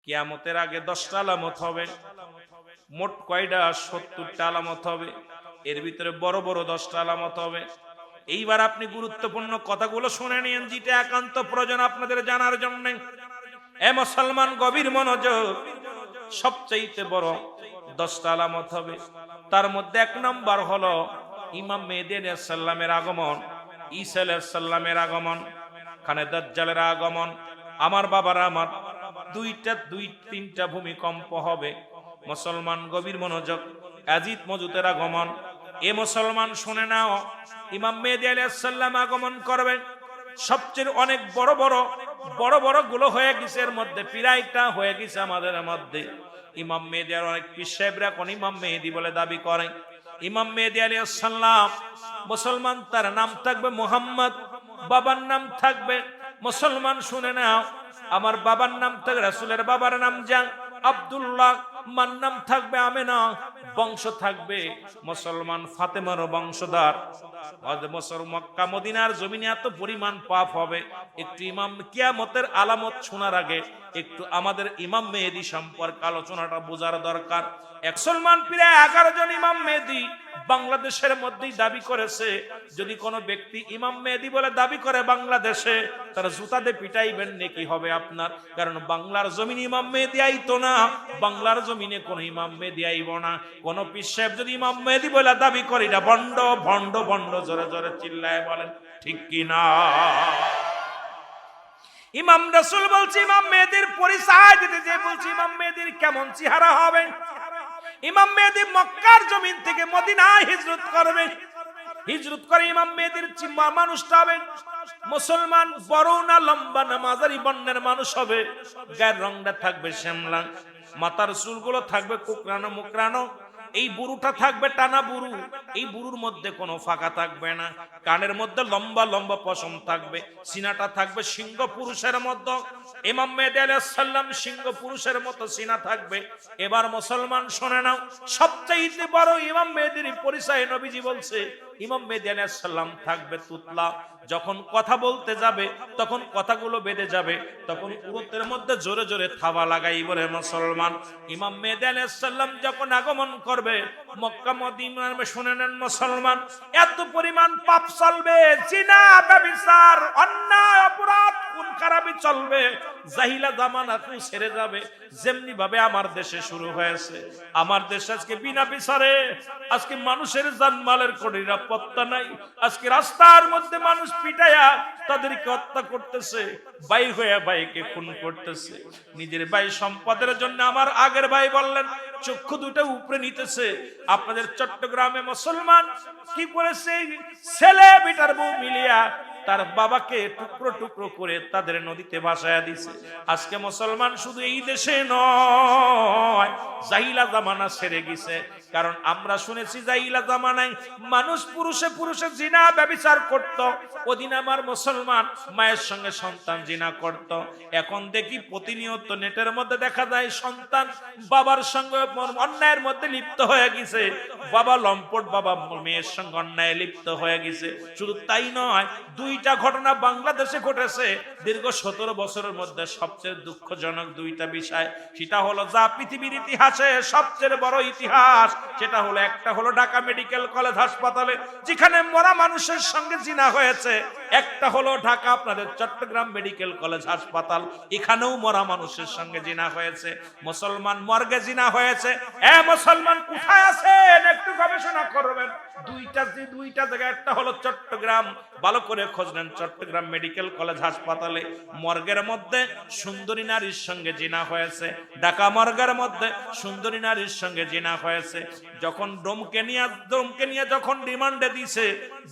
কিয়ামতের আগে 10টা আলামত হবে। মোট কয়টা? 70টা আলামত হবে। এর ভিতরে বড় বড় 10টা আলামত হবে। এইবার আপনি গুরুত্বপূর্ণ কথাগুলো শুনে নিন, যেটা একান্ত প্রয়োজন আপনাদের জানার জন্য। এ মুসলমান, গভীর মনোযোগ। সবচেয়ে বড় 10টা আলামত হবে। তার মধ্যে 1 নম্বর হলো ইমাম মেহেদী আলাইহিস সালামের আগমন, ঈসা আলাইহিস সালামের আগমন, খানে দাজ্জালের আগমন। আমার বাবারা আমার, দুই তিনটা ভূমিকম্প হবে। মুসলমান, গভীর মনোযোগ। ইয়াজিদ মজুদের আগমন। এ মুসলমান শুনে নাও, ইমাম মেহেদী আলাইহিস সালাম আগমন করবেন। সবচেয়ে অনেক বড় বড় গুলো হয়ে গেছে, এর মধ্যে প্রায়টা হয়ে গেছে আমাদের মধ্যে। ইমাম মেহেদী আর অনেক পীর সাহেবরা কোন ইমাম মেহেদী বলে দাবি করে। ইমাম মেহেদী আলাইহিস সালাম মুসলমান, তার নাম থাকবে মুহাম্মদ, বাবার নাম থাকবে, মুসলমান শুনে নাও, আমার বাবার নাম থাকবে, রাসূলের বাবার নাম জান আব্দুল্লাহ, মার নাম থাকবে আমেনা, বংশ থাকবে মুসলমান ফাতেমার বংশধর। মক্কা মদিনার জমিনে এত পরিমাণ পাপ হবে। একটু ইমাম কিয়ামতের আলামত শোনার আগে একটু আমাদের ইমাম মেহেদী সম্পর্কে আলোচনাটা বোঝার দরকার। মুসলমান প্রায় 11 জন ইমাম মেহেদী বাংলাদেশের মধ্যেই দাবি করেছে। যদি কোনো ব্যক্তি ইমাম মেহেদী বলে দাবি করে বাংলাদেশে, তার জুতাতে পিটাইবেন নাকি হবে আপনার। কারণ বাংলার জমিনে ইমাম মেহেদী আইতো না, বাংলার জমিনে কোনো ইমাম মেহেদী আইব না। কোন পীর সাহেব যদি ইমাম মেহেদী বলে দাবি করে, এটা ভণ্ড ভণ্ড ভণ্ড, জোরে জোরে চিল্লায় বলেন ঠিক কি না? ইমাম রাসূল বলছে, ইমাম মেহেদীর পরিচয় দিতে যে বলছে, ইমাম মেহেদীর কেমন চেহারা হবে। ইমাম মেহেদী মক্কার জমিন থেকে মদিনায় হিজরত করবে। হিজরত করে ইমাম মেহেদীর মানুষটা হবে মুসলমান, বড় না লম্বা না মাঝারি বর্ণের মানুষ হবে। গায়ের রংটা থাকবে শ্যামলা, মাথার চুলগুলো থাকবে কুকরানো মুকরানো, এই বুরুটা থাকবে টানা বুরু, এই বুরুর মধ্যে কোনো ফাঁকা থাকবে না। কানের মধ্যে লম্বা লম্বা পশম থাকবে, সিনাটা থাকবে সিংহ পুরুষের মতো। ইমাম মেহেদী আলাইহিস সালাম সিংহ পুরুষের মতো সিনা থাকবে। এবার মুসলমান শুনে নাও, সবচেয়ে বড় ইমাম মেহেদীর পরিচয় নবীজি বলছে, ইমাম মেহেদী আলাইহিস সালাম থাকবে তুতলা। যখন কথা বলতে যাবে তখন কথাগুলো বেঁধে যাবে, তখন উরুতের মধ্যে জোরে জোরে থাবা লাগাইব রে মুসলমান। ইমাম মেহেদী আলাইহিস সালাম যখন আগমন করবে মক্কা মদিনায়, শুনে নেন মুসলমান, এত পরিমাণ পাপ চলবে, জিনা ব্যভিচার অন্যায় অপরাধ খুন খারাপি চলবে। জাহিলা জামানা তুই ছেড়ে যাবে, যেমনি ভাবে আমার দেশে শুরু হয়েছে। আমার দেশে আজকে বিনা বিচারে আজকে মানুষের জানমালের কোনো নিরাপত্তা নাই। আজকে রাস্তার মধ্যে মানুষ পিটায়া তাদেরকে হত্যা করতেছে, ভাই হয়ে ভাইকে খুন করতেছে, নিজের ভাই সম্পদের জন্য। আমার আগের ভাই বললেন চক্ষু দুটো উপরে নিতেছে। আপনাদের চট্টগ্রামে মুসলমান কি করেছে, ছেলে বেটার বউ মিলিয়া তার বাবাকে টুকরো টুকরো করে তাদের নদীতে ভাসায়া দিছে। আজকে মুসলমান শুধু এই দেশে নয়, জাহিলা জামানা ছেড়ে গেছে। কারণ আমরা শুনেছি জাহিলা জামানায় মানুষ পুরুষে পুরুষে জিনা ব্যভিচার করত। ওদিন আমার মুসলমান মায়ের সঙ্গে সন্তান জিনা করত। এখন দেখি প্রতিনিয়ত নেটের মধ্যে দেখা যায় সন্তান বাবার সঙ্গে অন্যায়ের মধ্যে লিপ্ত হয়ে গেছে। বাবা লম্পট, বাবা মেয়ের সঙ্গে অন্যায় লিপ্ত হয়ে গেছে। শুধু তাই নয়, 2টা ঘটনা বাংলাদেশে ঘটেছে দীর্ঘ 17 বছরের মধ্যে। সবচেয়ে দুঃখজনক 2টা বিষয়, সেটা হলো যা পৃথিবীর ইতিহাসে সবচেয়ে বড় ইতিহাস, সেটা হলো একটা হলো ঢাকা মেডিকেল কলেজ হাসপাতালে যেখানে মরা মানুষের সঙ্গে জিনা হয়েছে। একটা হলো ঢাকা আপনাদের চট্টগ্রাম মেডিকেল কলেজ হাসপাতাল, এখানেও মরা মানুষের সঙ্গে জিনা হয়েছে। মুসলমান মর্গে জিনা হয়েছে। এ মুসলমান কোথায় আছেন একটু গবেষণা করবেন। 2টা জায়গায়, একটা হলো চট্টগ্রাম, ভালো করে খোঁজ নেন, চট্টগ্রাম মেডিকেল কলেজ হাসপাতালে মর্গের মধ্যে সুন্দরী নারীর সঙ্গে জিনা হয়েছে। ঢাকা মর্গের মধ্যে সুন্দরী নারীর সঙ্গে জিনা হয়েছে। যখন ডোমকে নিয়ে যখন রিমান্ডে দিয়েছে,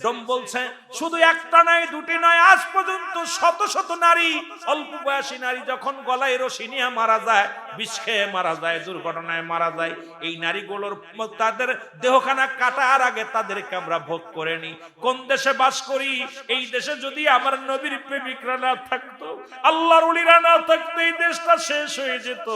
ডোম বলছে শুধু একটা নয়, 2টি নয়, আজ পর্যন্ত শত শত নারী, অল্প বয়সী নারী যখন গলায় রশি নিয়ে মারা যায়, বিষ খেয়ে মারা যায়, দুর্ঘটনায় মারা যায়, এই নারীগুলোর তাদের দেহখানা কাটার আগে তাদেরকে আমরা ভোগ করে নিই। কোন দেশে বাস করি? এই দেশে যদি আমার নবীর প্রেমিকরা না থাকতো, আল্লাহর ওলিরা না থাকতো, এই দেশটা শেষ হয়ে যেত।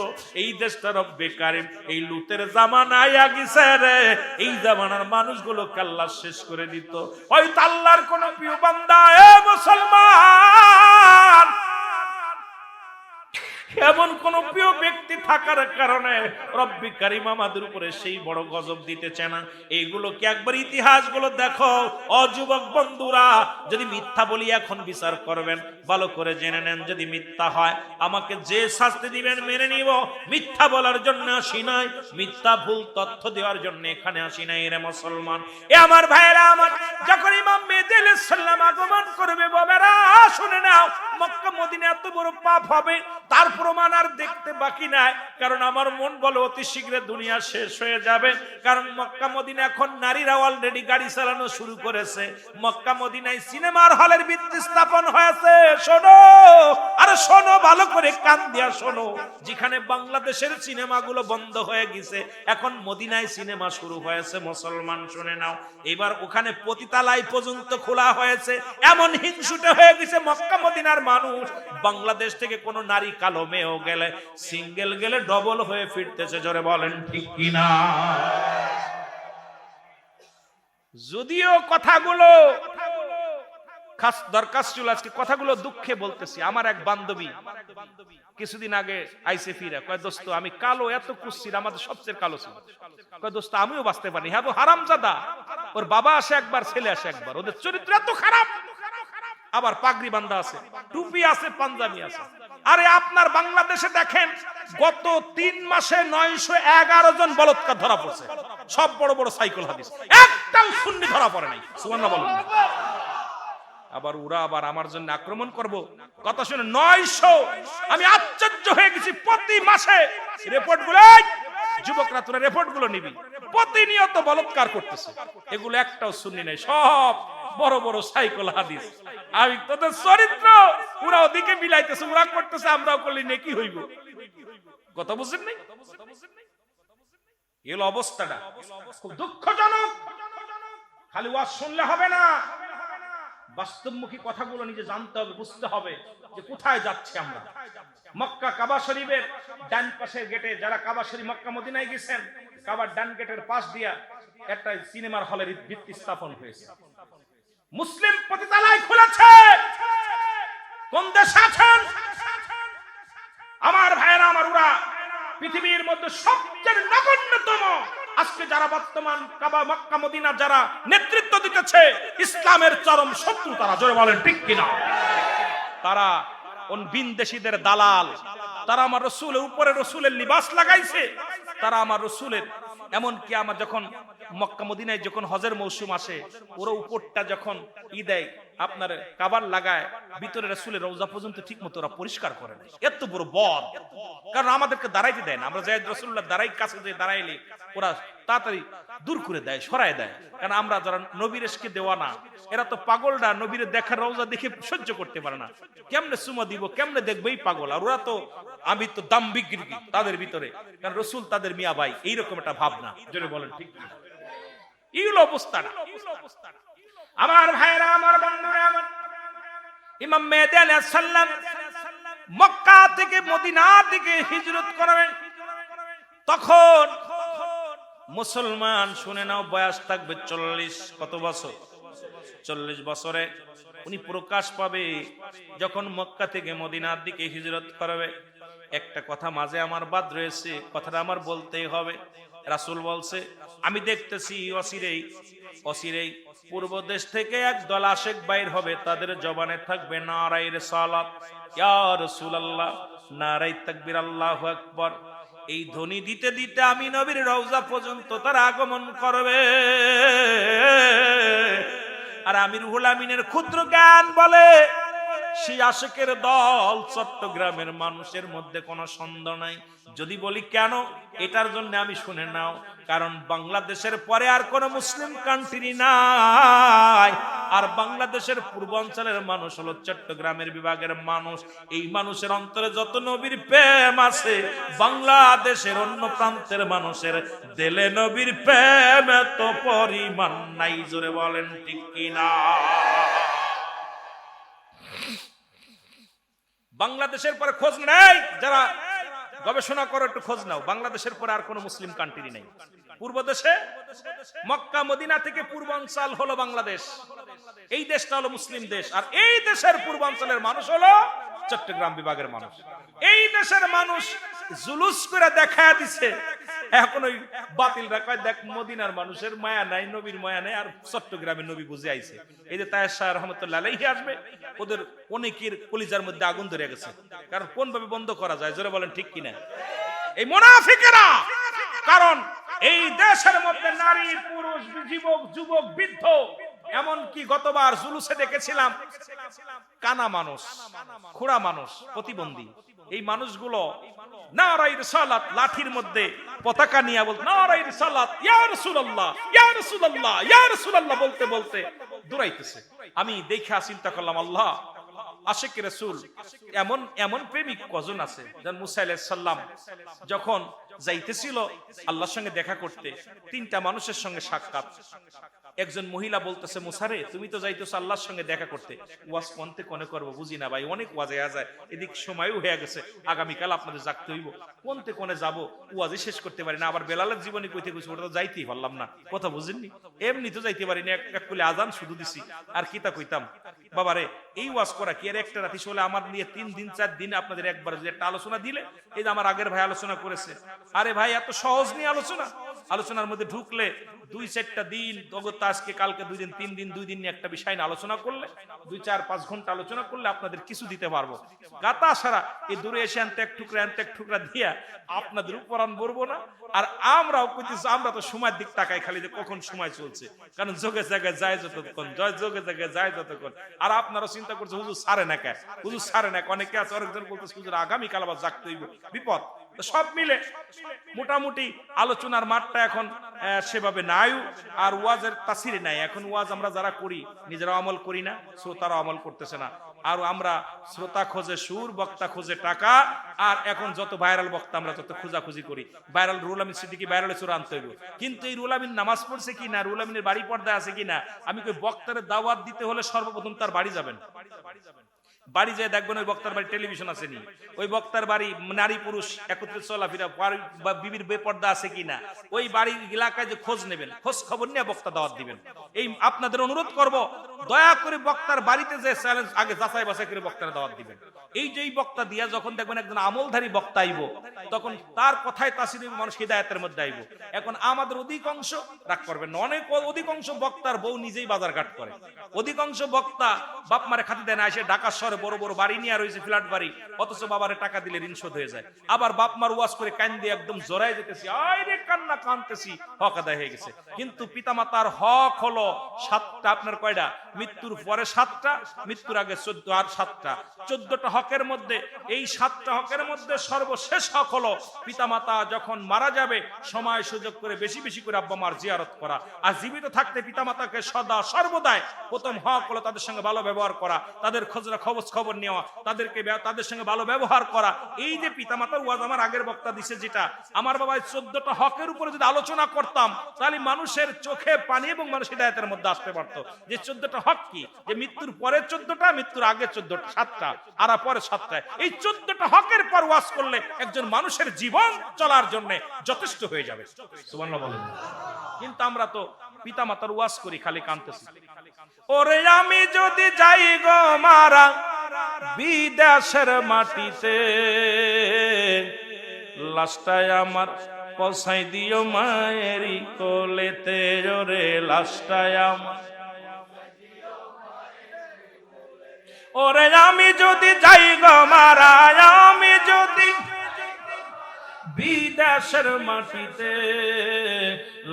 এই দেশটা রব্বে কারিম এই লুতের জামানায় গেছে রে, এই জামানার মানুষগুলোকে আল্লাহ শেষ করে দিত। হয়তো আল্লাহর কোন প্রিয় বান্দা, এ মুসলমান, এমন কোন প্রিয় ব্যক্তি থাকার কারণে রব্বি কারীম আমাদের উপরে সেই বড় গজব দিতেছে না। এইগুলো কি একবার ইতিহাসগুলো দেখো। অযুবক বন্ধুরা, যদি মিথ্যা বলি এখন বিচার করবেন, ভালো করে জেনে নেন যদি মিথ্যা হয় আমাকে যে শাস্তি দিবেন মেনে নিব। মিথ্যা বলার জন্য আসি নাই, মিথ্যা ভুল তথ্য দেওয়ার জন্য এখানে আসি নাই রে মুসলমান। এ আমার ভাইরা আমার, যখন ইমাম মেহেদী আলাইহিস সালাম আগমন করবে বাবারা শুনে নাও, মক্কা মদিনা এত বড় পাপ হবে তার প্রমাণ আর দেখতে বাকি নাই। কারণ আমার মন বলে অতি শীঘ্র দুনিয়া শেষ হয়ে যাবে। কারণ মক্কা মদিনা এখন নারীরা অলরেডি গাড়ি চালানো শুরু করেছে। মক্কা মদিনায় সিনেমার হলের ভিত্তি স্থাপন হয়েছে। শোনো আর শোনো, ভালো করে কান দিয়া শোনো। যেখানে বাংলাদেশের সিনেমাগুলো বন্ধ হয়ে গেছে, এখন মদিনায় সিনেমা শুরু হয়েছে। মুসলমান শুনে নাও, এবার ওখানে পতিতালয় পর্যন্ত খোলা হয়েছে। এমন হিংসুটে হয়ে গেছে মক্কা মদিনার মানুষ, বাংলাদেশ থেকে কোন নারী কালো মেয়েও গেলে সিঙ্গেল গেলে ডবল হয়ে ফিরতেছে। জোরে বলেন ঠিক কিনা? যদিও কথাগুলো খাস দরকার ছিল, আজকে কথাগুলো দুঃখে বলতেছি। আমার এক বান্ধবী কিছুদিন আগে আইসে ফিরা, কয় দোস্ত আমি কালো এত কুচ্ছির, আমাদের সবচেয়ে কালো ছিল। কয় দোস্ত আমিও বাঁচতে পারি। হ্যাঁ, হারামজাদা, ওর বাবা আসে একবার, ছেলে আসে একবার, ওদের চরিত্র এত খারাপ। আবার পাগড়ি বান্ধা আছে, টুপি আছে, পাঞ্জাবি আছে। আরে আপনার বাংলাদেশে দেখেন, গত 3 মাসে 911 জন বলৎকার ধরা পড়ছে। সব বড় বড় সাইকেল হাদিস, একটাও সুন্নি ধরা পড়ে নাই। সুবহানাল্লাহ বলুন। আবার ওরা আবার আমার জন্য আক্রমণ করব, কথা শুনে 900। আমি আশ্চর্য হয়ে গেছি। প্রতি মাসে রিপোর্ট গুলো, যুবকরা তোরা রিপোর্ট গুলো নিবি, প্রতিনিয়ত বলৎকার করতেছে। এগুলো একটাও সুন্নি নাই, সব বড় বড় সাইকেল হাদিস। আমি তোদের চরিত্র ওরা ওদিকে মিলাইতেছে, ওরা করতেছে, আমরাও করলে নেকি হইব। কথা বুঝছেন নাই? এল অবস্থাটা খুব দুঃখজনক। খালি ওয়াজ শুনলে হবে না, বাস্তবমুখী কথাগুলো নিজে জানতে হবে, বুঝতে হবে যে কোথায় যাচ্ছে আমরা। মক্কা কাবা শরীফের ডান পাশের গেটে, যারা কাবা শরীফ মক্কা মদিনায় গেছেন, কাবার ডান গেটের পাশ দিয়া একটা সিনেমার হলের ভিত্তি স্থাপন হয়েছে। মুসলিম পতিতালয় খুলেছে। কোন দেশে আছেন আমার ভাইয়েরা আমার? ওরা পৃথিবীর মধ্যে সবচেয়ে নগণ্যতম, আজকে যারা বর্তমান কাবা মক্কা মদিনা যারা নেতৃত্ব দিতেছে, ইসলামের চরম শত্রু তারা। জোরে বলেন ঠিক কিনা? তারা বিনদেশীদের দালাল। তারা আমার রসুলের উপরে রসুলের লিবাস লাগাইছে। তারা আমার রসুলের, এমনকি আমার যখন মক্কা মদিনায় যখন হজের মৌসুম আসে, ওরা উপরটা যখন দেয় আপনার কাবার লাগায়, ভিতরে রাসূলের রওজা পর্যন্ত ঠিক মতো ওরা পরিষ্কার করে না। এত বড় বদ, কারণ আমাদেরকে দাঁড়াইতে দেয় না। আমরা যাই রাসূলুল্লাহ দাঁড়াই কাছে যে দাঁড়াইলে ওরা তাড়াতাড়ি দূর করে দেয়, সরায় দেয়। কারণ আমরা যারা নবীর ইশকে দেওয়ানা, এরা তো পাগলরা নবীর দেখার রওজা দেখে সহ্য করতে পারে না। কেমনে সুমা দিব, কেমনে দেখবেই পাগল। আর ওরা তো, আমি তো দাম বিক্রি তাদের ভিতরে, কারণ রাসূল তাদের মিয়া ভাই, এইরকম একটা ভাবনা। জোরে বলেন ঠিক না? এইগুলো অবস্থাটা। আমার ভাইরা আমার বন্ধুরা আমার, ইমাম মেহেদী আলাইহিস সালাম মক্কা থেকে মদিনা থেকে হিজরত করবেন। তখন মুসলমান শুনে নাও, বয়স থাকবে 40। কত বছর? 40 বছরে উনি প্রকাশ পাবে যখন মক্কা থেকে মদিনার দিকে হিজরত করবে। একটা কথা মাঝে আমার বাদ রয়েছে, কথাটা আমার বলতেই হবে। রাসূল বলছে, আমি দেখতেছি অচিরেই পূর্ব দেশ থেকে এক দল আশেক বাইর হবে, তাদের জবানে থাকবে নারায়ে রিসালাত, ইয়া রাসূলুল্লাহ, নারায়ে তাকবীর, আল্লাহু আকবার। এই ধ্বনি দিতে দিতে আমি নবীর রওজা পর্যন্ত তারা আগমন করবে। আর আমি রুহুল আমিনের ক্ষুদ্র জ্ঞান বলে, সেই আশেকের দল চট্টগ্রামের মানুষের মধ্যে কোনো সন্দেহ নাই। যদি বলি কেন, এটার জন্য আমি শুনে নাও, কারণ বাংলাদেশের পরে আর কোন মুসলিম কান্ট্রি নাই। আর বাংলাদেশের পূর্বাঞ্চলের মানুষ হলো চট্টগ্রামের বিভাগের মানুষ। এই মানুষের অন্তরে যত নবীর প্রেম আছে, বাংলাদেশের অন্য প্রান্তের মানুষের দিলে নবীর প্রেম এত পরিমাণ নাই। জোরে বলেন ঠিক কিনা? বাংলাদেশের পরে খোঁজ নেই, যারা গবেষণা করো একটু খোঁজ নাও, বাংলাদেশের পরে আর কোন মুসলিম কান্ট্রি নেই। পূর্ব দেশে মক্কা মদিনা থেকে পূর্বাঞ্চল হলো বাংলাদেশ, এই দেশটা হলো মুসলিম দেশ। আর এই দেশের পূর্বাঞ্চলের মানুষ হলো চট্টগ্রাম বিভাগের মানুষ। এই দেশের মানুষ জুলুস করে দেখা দিছে। এখন ওই বাতিলরা কয় দেখ মদিনার মানুষের মায়া নাই, নবীর মায়া নাই, আর চট্টগ্রামের নবী বুঝে আইছে। এই যে তায়ের শাহ রহমতুল্লাহ আলাইহি আসবে, ওদের অনেকের কলিজার মধ্যে আগুন ধরে গেছে। কারণ কোন ভাবে বন্ধ করা যায়, জোরে বলেন ঠিক কিনা? এই মুনাফিকেরা। কারণ এই দেশের মধ্যে নারী, পুরুষ, যুবক, যুবক, বৃদ্ধ, এমনকি গতবার জুলুসে দেখেছিলাম কানা মানুষ, খোড়া মানুষ, প্রতিবন্ধী, এই মানুষগুলো নারায়ে রিসালাত লাঠির মধ্যে পতাকা নিয়ে বলতে নারায়ে রিসালাত ইয়া রাসূলুল্লাহ ইয়া রাসূলুল্লাহ ইয়া রাসূলুল্লাহ বলতে বলতে দৌড়াইতেছে। আমি দেখে চিন্তা করলাম, আল্লাহ, আশিক রাসূল এমন এমন প্রেমিক কজন আছে। যেমন মুসা আলাইহিস সালাম যখন যাইতেছিল আল্লাহর সঙ্গে দেখা করতে, তিনটা মানুষের সঙ্গে সাক্ষাৎ। একজন মহিলা বলতেছে, মুসারে তুমি তো যাইতেছো আল্লাহর সঙ্গে দেখা করতে, ওয়াজ কোনতে কোনে করবো বুঝি না ভাই, অনেক ওয়াজে যায়, এদিক সময়ও হয়ে গেছে, আগামীকাল আপনাদের জাগতে হইব, কোনতে কোনে যাবো, ওয়াজে শেষ করতে পারি না। আবার বেলালের জীবনী কইতে কইছে, ওটা তো যাইতেই পারলাম না, কথা বুঝেননি, এমনি তো যাইতে পারি না, এক কুলে আজান শুধু দিছি, আর কিতা কইতাম। বাবারে এই ওয়াজ করা কি আর একটা রাতি হলে আমার নিয়ে 3 দিন 4 দিন আপনাদের একবার যদি একটা আলোচনা দিলে, এই যে আমার আগের ভাই আলোচনা করেছে, আরে ভাই এত সহজ নিয়ে আলোচনা, আলোচনার মধ্যে ঢুকলে 2-4টা দিন, আজকে কালকে 2 দিন 3 দিন 2 দিন নিয়ে একটা বিষয় নিয়ে আলোচনা করলে, 2-4-5 ঘন্টা আলোচনা করলে আপনাদের কিছু দিতে পারবো। গাতা সারা এই দূরে এসে আনতে এক টুকরা দিয়া আপনাদের উপরান বলবো না। আর আমরাও কইতেছি, আমরা তো সময়ের দিক তাকাই খালি যে কখন সময় চলছে, কারণ যোগে জায়গায় যায় যতক্ষণ, যোগে জায়গায় যায় যতক্ষণ। আর আপনারা চিন্তা করছে হুজুর সারে না, হুজুর সারে না, অনেকে আছে অনেকজন বলতেছে হুজুর আগামীকাল আবার জাগতে হইব, বিপদ। সব মিলে মোটামুটি আলোচনার মাঠটা এখন সেভাবে নাই, আর ওয়াজের তাসির নাই। এখন ওয়াজ আমরা যারা করি নিজেরা আমল করি না, শ্রোতারা আমল করতেছে না। আর আমরা শ্রোতা খোঁজে সুর, বক্তা খোঁজে টাকা, আর এখন যত ভাইরাল বক্তা আমরা তত খোঁজাখুঁজি করি। ভাইরাল রুহুল আমিন সিদ্দিকী ভাইরাল সুর আনতে হইব, কিন্তু এই রুহুল আমিন নামাজ পড়ছে কিনা, রুহুল আমিনের বাড়ি পর্দা আছে কিনা, আমি কই বক্তার দাওয়াত দিতে হলে সর্বপ্রথম তার বাড়ি যাবেন, বাড়ি যেয়ে দেখবেন ওই বক্তার বাড়ি টেলিভিশন আছে নি, ওই বক্তার বাড়ি নারী পুরুষ একত্রে চলাফেরা, বিবির বেপর্দা আছে কিনা, ওই বাড়ির এলাকায় যে খোঁজ নেবেন, খোঁজ খবর নিয়ে বক্তা দাওয়াত দিবেন। এই আপনাদের অনুরোধ করব, দয়া করে বক্তার বাড়িতে যে চ্যালেঞ্জ আগে যাচাই বাছাই করে বক্তার দাওয়াত দিবেন। এই যে বক্তা দিয়া যখন দেখবেন একজন আমলধারী বক্তা আইব, তখন তার কথায় তাসির মানুষ হিদায়াতের মধ্যে আইব। এখন আমাদের অধিকাংশ রাগ করবেন না, অনেক অধিকাংশ বক্তার বউ নিজেই বাজার ঘাট করে, অধিকাংশ বক্তা বাপ মারে খাতি দেয় না, এসে ঢাকা শহরে বড় বড় বাড়ি নিয়ে রয়েছে, ফ্ল্যাট বাড়ি, অথচ বাবারে টাকা দিলে ঋণ শোধ হয়ে যায়। আবার বাপ মার ওয়াজ করে কান দিয়ে একদম জোরাই যেতেছি, আরে কান্না কানতেছি, হক আদায় হয়ে গেছে। কিন্তু পিতামাতার হক হলো 7টা, আপনার কয়টা? মৃত্যুর পরে 7টা, মৃত্যুর আগে 14, আর 7টা, 14টা হকের মধ্যে এই 7টা হকের মধ্যে সর্বশেষ হক হলো পিতামাতা যখন মারা যাবে সময় সুযোগ করে বেশি বেশি করে আব্বা মার জিয়ারত করা। আর জীবিত থাকতে পিতামাতাকে সদা সর্বদাই প্রথম হক হলো তাদের সঙ্গে ভালো ব্যবহার করা, তাদের খবর নেওয়া, তাদের সঙ্গে ভালো ব্যবহার করা। এই যে পিতামাতার ওয়াজ আমার আগের বক্তা দিছে, যেটা আমার বাবা 14টা হকের উপরে যদি আলোচনা করতাম, তাহলে মানুষের চোখে পানি এবং মানুষ হিদায়াতের মধ্যে আসতে পারতো। যে 14টা হক কি, যে মৃত্যুর পরে 14টা, মৃত্যুর আগে 14টা, 7টা, আর পরে 7টা। এই 14টা হকের পর ওয়াজ করলে একজন মানুষের জীবন চলার জন্য যথেষ্ট হয়ে যাবে। সুবহানাল্লাহ বলেন। কিন্তু আমরা তো পিতামাতার ওয়াজ করি খালি কাঁদতেছি। ওরে আমি যদি যাই গো মারা বিদেশের মাটিতে, লাশটায় আমার পৌঁছাই দিও মায়েরই কোলেতে, ওরে লাশটায় আমার, ওরে আমি যদি যাই গো মারা, আমি যদি বিদেশের মাটিতে,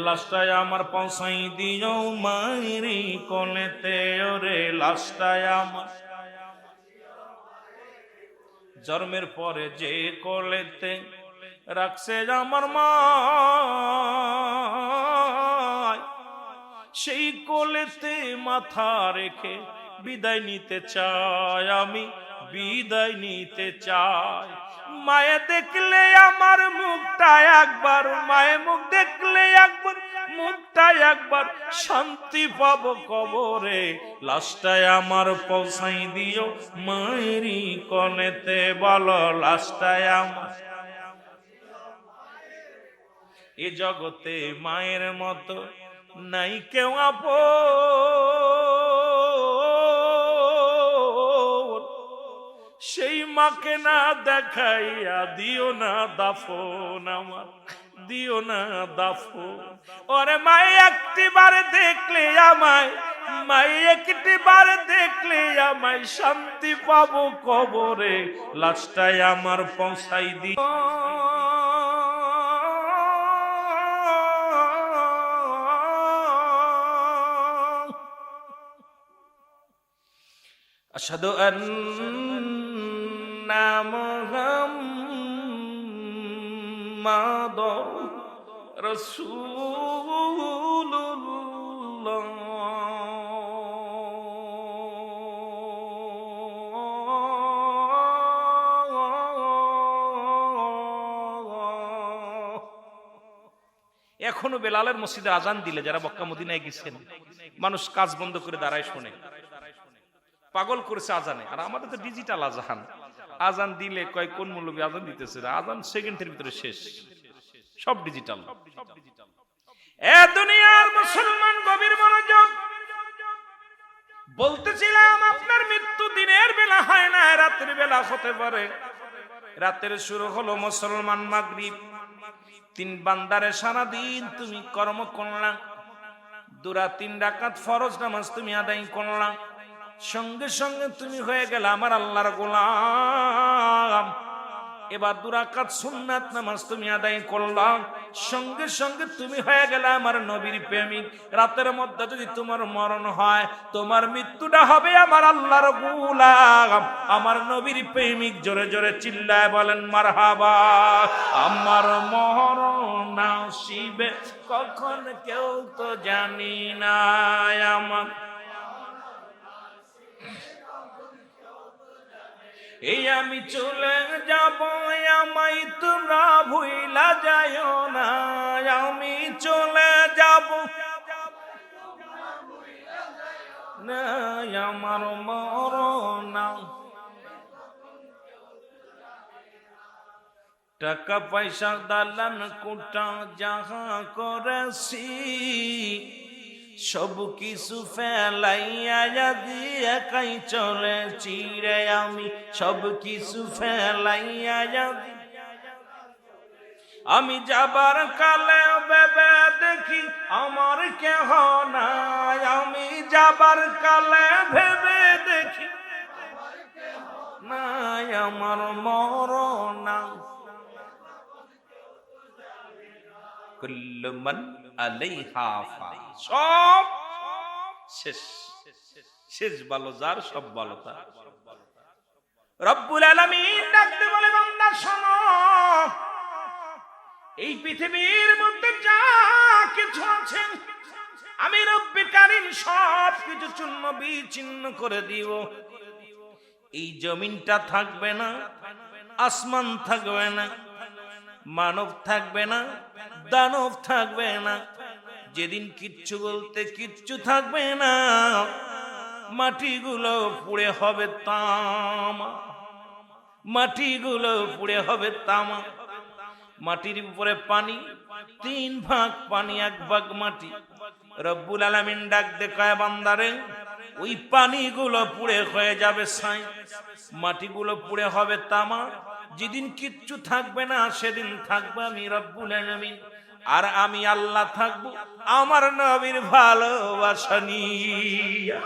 লাশটায় আমার পৌঁছাই দিও মায়েরই কোলেতে, ওরে লাশটায় আমার, জন্মের পরে যে কোলেতে রাখছে আমার মা, সেই কোলেতে মাথা রেখে বিদায় নিতে চাই, আমি বিদায় নিতে চাই। মায়ে দেখলে আমার মুখটা একবার, মায়ে মুখ দেখলে একবার, মুখটা একবার, শান্তি পাবো কবরে, লাশটায় আমার পৌঁছাই দিও মায়েরই কোলেতে, বলো লাশটায় আমার। এ জগতে মায়ের মতো নাই কেউ আপন, সেই মাকে না দেখাইয়া দিও না দাফন আমার, দিও না দাফন। ওরে মাই একটিবার দেখলে আমায়, মাই একটিবার দেখলে আমায় শান্তি পাবো কবরে, লাশটাই আমার পৌঁছাই দিও। আশহাদু আন্না মুহাম্মাদুর রাসূলুল্লাহ। এখনো বেলালের মসজিদে আজান দিলে যারা মক্কা মদিনায় গেছেন, মানুষ কাজ বন্ধ করে দাঁড়ায় শোনে। পাগল করেছে আজানে। আর আমাদের তো ডিজিটাল আজান, আজান দিলে কয় কোন মৌলবী আজান দিতেছে, আজান সেকেন্ডের ভিতরে শেষ, সব ডিজিটাল। এ দুনিয়ার মুসলমান গভীর মনোযোগ। বলতেছিলাম আপনার মৃত্যু দিনের বেলা হয় না, রাতের বেলা হতে পারে। রাতের শুরু হলো মুসলমান মাগরিব, তিন বান্দারে সারাদিন তুমি কর্ম করলা, দুরা 3 রাকাত ফরজ নামাজ তুমি আদায় করলা, সঙ্গে সঙ্গে তুমি হয়ে গেল আমার আল্লাহর গোলাম। এবার 2 রাকাত সুন্নাত নামাজ তুমি আদায় করলা, সঙ্গে সঙ্গে তুমি হয়ে গেল আমার নবীর প্রেমিক। রাতের মধ্যে যদি তোমার মরণ হয়, তোমার মৃত্যুটা হবে আমার আল্লাহর গোলাম, আমার নবীর প্রেমিক। জোরে জোরে চিল্লায় বলেন মারহাবা। আমার মরণ আসিবে কখন কেউ তো জানি না, আমার এই আমি চলে যাব, আমায় তোমরা ভুইলা যাইও না, আমি চলে যাব না, আমার মরণ। টাকা পয়সা দালান কোটা যাহা করেছি, সব কিছু ফেলাইয়া যদি একাই চলেছি রে আমি, সব কিছু ফেলাইয়া যদি আমি যাবার কালে ভেবে দেখি আমার কেহ নাই, আমি যাবার কালে ভেবে দেখি নাই আমার মরণ। কুল্লু মান আলাইহা ফান, সব শেষ, শেষ ভালো যার, সব ভালো তার। রব্বুল আলামিন ডাকতে বলে বান্দা শোনো, এই পৃথিবীর মধ্যে যা কিছু আছে আমি রব্বে কারীম সব কিছু চূর্ণ বিচ্ছিন্ন করে দিব। এই জমিনটা থাকবে না, আসমান থাকবে না, মানব থাকবে না, দানব থাকবে না। যেদিন কিচ্ছু বলতে কিচ্ছু থাকবে না, মাটিগুলো পুড়ে হবে তামা, মাটিগুলো পুড়ে হবে তামা। মাটির উপরে পানি, 3 ভাগ পানি 1 ভাগ মাটি। রব্বুল আলামিন ডাক দেখায় বান্দারে, ওই পানিগুলো পুড়ে হয়ে যাবে ছাই, মাটিগুলো পুড়ে হবে তামা। যেদিন কিচ্ছু থাকবে না সেদিন থাকবে আমি রব্বুল আলামিন, আর আমি আল্লাহ থাকবো আমার নবীর ভালোবাসা নিয়ে।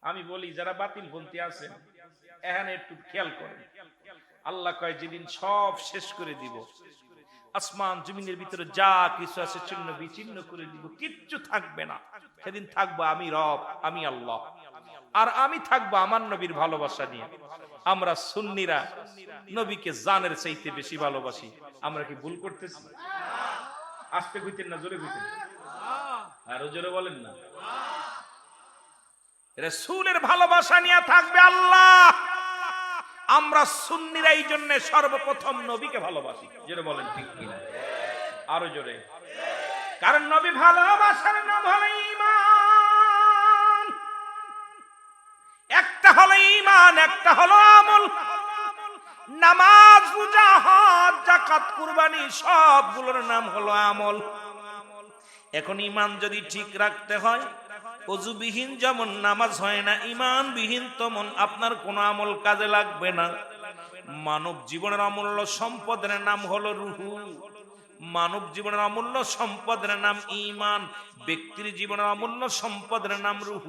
আমি বলি যারা বাতিলপন্থী আছেন এখানে একটু খেয়াল করেন। আল্লাহ কয় যেদিন সব শেষ করে দিব, আসমান জমিনের ভিতরে যা কিছু আছে ছিন্ন বিচ্ছিন্ন করে দিব, কিচ্ছু থাকবে না, সেদিন থাকবো আমি রব, আমি আল্লাহ, আর আমি থাকবো আমার নবীর ভালোবাসা নিয়ে। আমরা সুন্নিরা নবীকে জানের চাইতে বেশি ভালোবাসি। আমরা কি ভুল করতেছি? আস্তে কইতেন না, জোরে কইতেন, আরো জোরে বলেন না। রাসূলের ভালোবাসা নিয়ে থাকবে আল্লাহ। আমরা সুন্নিরা এই জন্য সর্বপ্রথম নবীকে ভালোবাসি। জোরে বলেন ঠিক কিনা, আরো জোরে। কারণ নবী ভালোবাসার নাম হলো ঈমান। একটা হলো ঈমান, একটা হলো আমল। নামাজ, রোজা, হজ, যাকাত, কুরবানি সবগুলোর নাম হলো আমল। এখন ঈমান যদি ঠিক রাখতে হয় অজুবিহীন যেমন নামাজ হয় না, ঈমানবিহীন তেমন আপনার কোনো আমল কাজে লাগবে না। মানব জীবনের অমূল্য সম্পদের নাম হলো রূহ। মানব জীবনের অমূল্য সম্পদের নাম ঈমান। ব্যক্তির জীবনের অমূল্য সম্পদের নাম রূহ।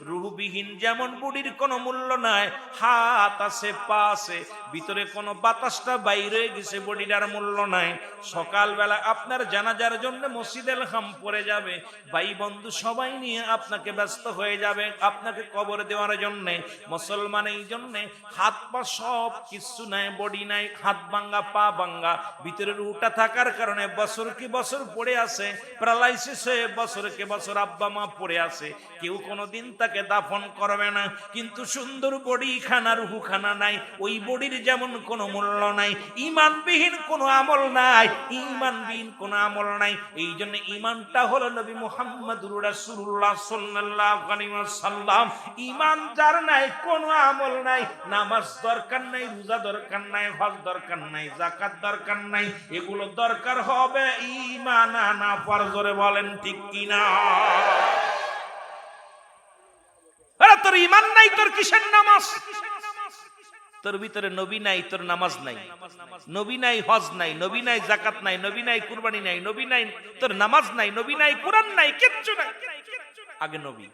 রূহবিহীন যেমন বডির কোনো মূল্য নাই, হাত আছে, পা আছে, ভিতরে কোনো বাতাসটা বাইরে গেছে, বডিটার মূল্য নাই। সকালবেলা আপনার জানাজার জন্য মসজিদে হাম পড়ে যাবে, ভাই বন্ধু সবাই নিয়ে আপনাকে ব্যস্ত হয়ে যাবে আপনাকে কবর দেওয়ার জন্য। মুসলমান এই জন্য হাত পা সব কিছু নাই, বডি নাই, হাত ভাঙ্গা পা ভাঙ্গা, ভিতরে রূহটা থাকার কারণে বছর কি বছর পড়ে আছে, প্যারালাইসিস হয়ে বছর কে বছর আব্বা মা পড়ে আছে, কেউ কোনোদিন তাকে দাফন করবে না। কিন্তু সুন্দর বডি খানা, রুহু খানা নাই, ওই বডির যেমন কোনো মূল্য নাই। ঈমানবিহীন কোনো আমল নাই, ঈমানবিহীন কোনো আমল নাই। এই জন্য ঈমানটা হলো নবী মুহাম্মদুর রাসূলুল্লাহ সাল্লাল্লাহু আলাইহি ওয়াসাল্লাম। ঈমান যার নাই কোনো আমল নাই, নামাজ দরকার নাই, রোজা দরকার নাই, হজ দরকার নাই, যাকাত দরকার নাই, এগুলো দরকার হবে ঈমান আনা ফরজরে। বলেন ঠিক কিনা? আরে তোর ঈমান নাই, তোর কিসের নামাজ? তোর ভিতরে নবী নাই, তোর নামাজ নাই। নবী নাই, হজ নাই, নবী নাই, যাকাত নাই, নবী নাই, কুরবানি নাই, নবী নাই, তোর নামাজ নাই, নবী নাই, কুরআন নাই, কিচ্ছু নাই। আগে নবী।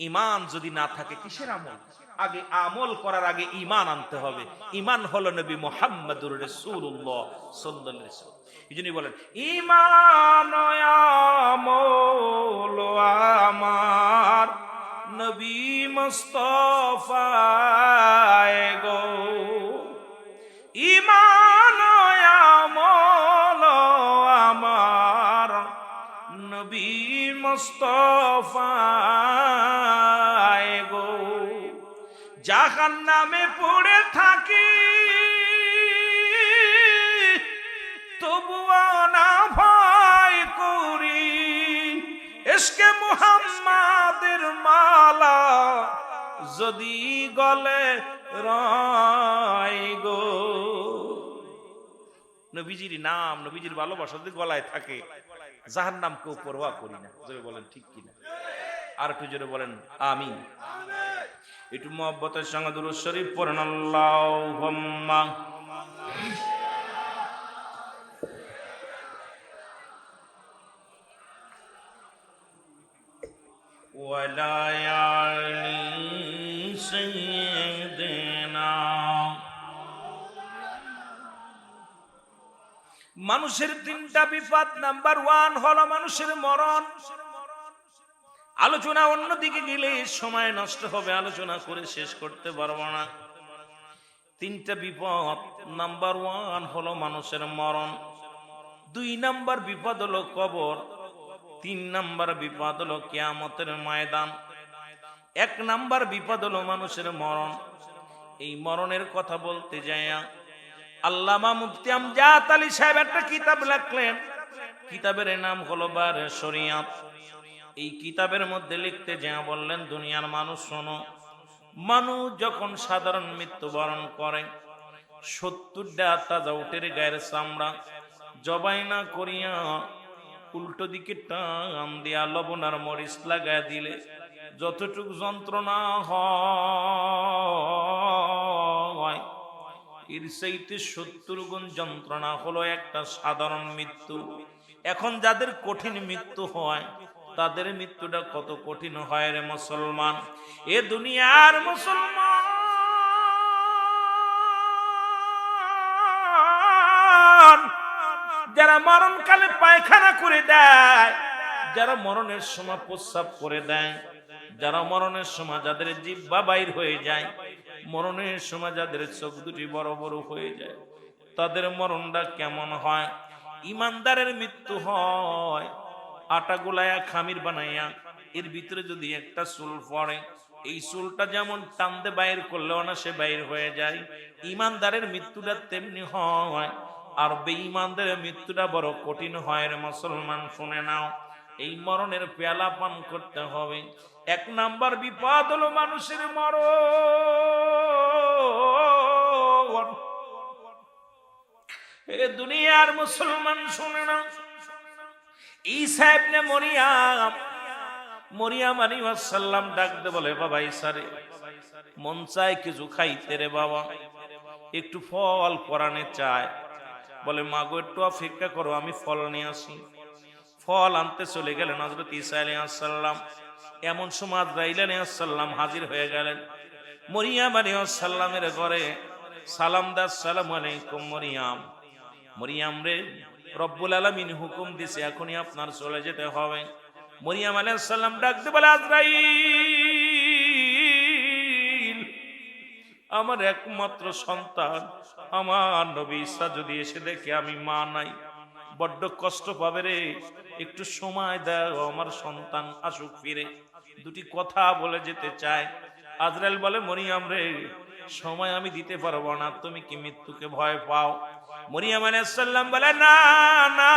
ঈমান যদি না থাকে কিসের আমল? আগে আমল করার আগে ঈমান আনতে হবে। ঈমান হলো নবী মুহাম্মদুর রাসূলুল্লাহ সাল্লাল্লাহু আলাইহি ওয়াসাল্লাম। এইজন্যই বলেন ঈমান আমল আমার নবী মুস্তাফায় গো। ঈমান আমল আমার নবী মুস্তাফায় গো। জাহান্নামে পড়ে থাকি তবুও না ভয় করি, ইশকে মুহাম্মাদের মালা যদি গলে রয় গো। নবীজির নাম, নবীজির ভালোবাসা যদি গলায় থাকে, জাহান্নামকেও পরোয়া করি না। জোরে বলেন ঠিক কিনা? আর একটু জোরে বলেন আমিন। একটু মুহাব্বতের সঙ্গে দুরূদ শরীফ পড়েন। আল্লাহুম্মা ওয়ালা আলি সাইয়্যিদিনা। মানুষের তিনটা বিপদ, নাম্বার 1 হলো মানুষের মরণ। আলোচনা অন্যদিকে গেলে সময় নষ্ট হবে, আলোচনা করে শেষ করতে পারবো না। তিনটা বিপদ, নাম্বার 1 হলো মানুষের মরণ, 2 নাম্বার বিপদ হলো কবর, 3 নাম্বার বিপদ হলো কিয়ামতের ময়দান। 1 নাম্বার বিপদ হলো মানুষের মরণ। এই মরণের কথা বলতে যাইয়া আল্লামা মুফতি আমজাদ আলী সাহেব একটা কিতাব লিখলেন। কিতাবের নাম হলো বারে শরিয়াত। এই কিতাবের মধ্যে লিখতে যা বললেন, দুনিয়ার মানুষ শোনো, মানুষ যখন সাধারণ মৃত্যুবরণ করে 70টা তাজা উটের গায়ের চামড়া জবাই না করিয়া উল্টো দিকে টান দিয়া লবণ আর মরিচ লাগায় দিলে যতটুকু যন্ত্রণা হয়, এর চাইতে 70 গুণ যন্ত্রণা হলো একটা সাধারণ মৃত্যু। এখন যাদের কঠিন মৃত্যু হয়, তাদের মৃত্যুটা কত কঠিন হয় রে মুসলমান। এ দুনিয়ার মুসলমান যারা মরণকালে পায়খানা করে দেয়, যারা মরণের সময় প্রস্রাব করে দেয়, যারা মরণের সময় যাদের জিহ্বা বাইর হয়ে যায়, মরণের সময় যাদের চোখ দুটি বড় বড় হয়ে যায়, তাদের মরণটা কেমন হয়? ইমানদারের মৃত্যু হয় আটা গোলায়া খামির বানাইয়া, এর ভিতরে যদি একটা চুল পড়ে, এই চুলটা যেমন টানতে বাইর করলেও না সে বাইর হয়ে যায়। ইমানদারের মৃত্যুটা তেমনি হয়। আর বেঈমানদের মৃত্যুটা বড় কঠিন হয় রে মুসলমান। শুনে নাও, এই মরণের পেয়ালা পান করতে হবে। 1 নাম্বার বিপদ হলো মানুষের মরণ। এ দুনিয়ার মুসলমান শুনে না, ঈসা ইবনে মরিয়ম মরিয়ম আলাইহিস সালাম ডাকতে বলে, বাবা ঈসা রে, মন চায় কিছু খাইতে রে বাবা, একটু ফল কোরআনে চায়। বলে মা গো একটু অপেক্ষা করো, আমি ফল নিয়ে আসি। ফল আনতে চলে গেলেন হযরত ঈসা আলাইহিস সালাম। এমন সময় আজরাইল আলাইহিস সালাম হাজির হয়ে গেলেন মরিয়ম আলাইহিস সালামের ঘরে। সালাম দাস, সালামু আলাইকুম মরিয়ম। মরিয়ম রে, রব্বুল আলামিন হুকুম দিছে এখনই আপনার চলে যেতে হবে। মরিয়ম আলাইহিস সালাম ডাকতে বলে, আজরাইল, আমার একমাত্র সন্তান আমার নবী ঈসা যদি এসে দেখে আমি মা নাই, বড্ড কষ্ট পাবে রে, একটু সময় দাও, আমার সন্তান আসুক ফিরে, দুটি কথা বলে যেতে চায়। আজরাইল বলে, মরিয়ম রে, সময় আমি দিতে পারবো না, তুমি কি মৃত্যুকে ভয় পাও? মরিয়ম আলাইহিস সালাম বলে, না না,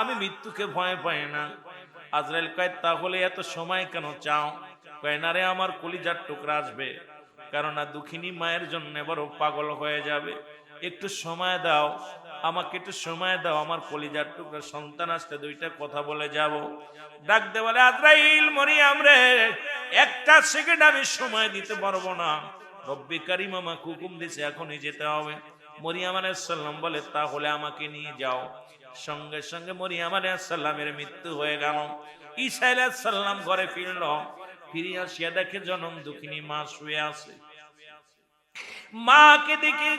আমি মৃত্যুকে ভয় পাই না। আজরাইল কয়, তাহলে এত সময় কেন চাও? কয়, না রে, আমার কলিজার টুকরা আসবে, কারণ দুঃখিনী মায়ের জন্য বড় পাগল হয়ে যাবে, একটু সময় দাও, আমাকে একটু সময় দাও, আমার কলিজার টুকরা সন্তান আসতে দুইটা কথা বলে যাব। ডাক দে বলে, আজরাইল, মরিয়ম রে, একটা সেকেন্ড আমি সময় দিতে পারবো না, রব্বি কারীম আমাকে হুকুম দিয়েছে এখনই যেতে হবে। মরিয়ম আলাইহিস সালাম বলে, তাহলে আমাকে নিয়ে যাও। সঙ্গে সঙ্গে মরিয়ম আলাইহিস সালামের মৃত্যু হয়ে গেল। ঈসা আলাইহিস সালাম ঘরে ফিরল, ফিরে আসিয়া দেখে জনম দুঃখিনী মা শুয়ে আছে। মাকে দেখে,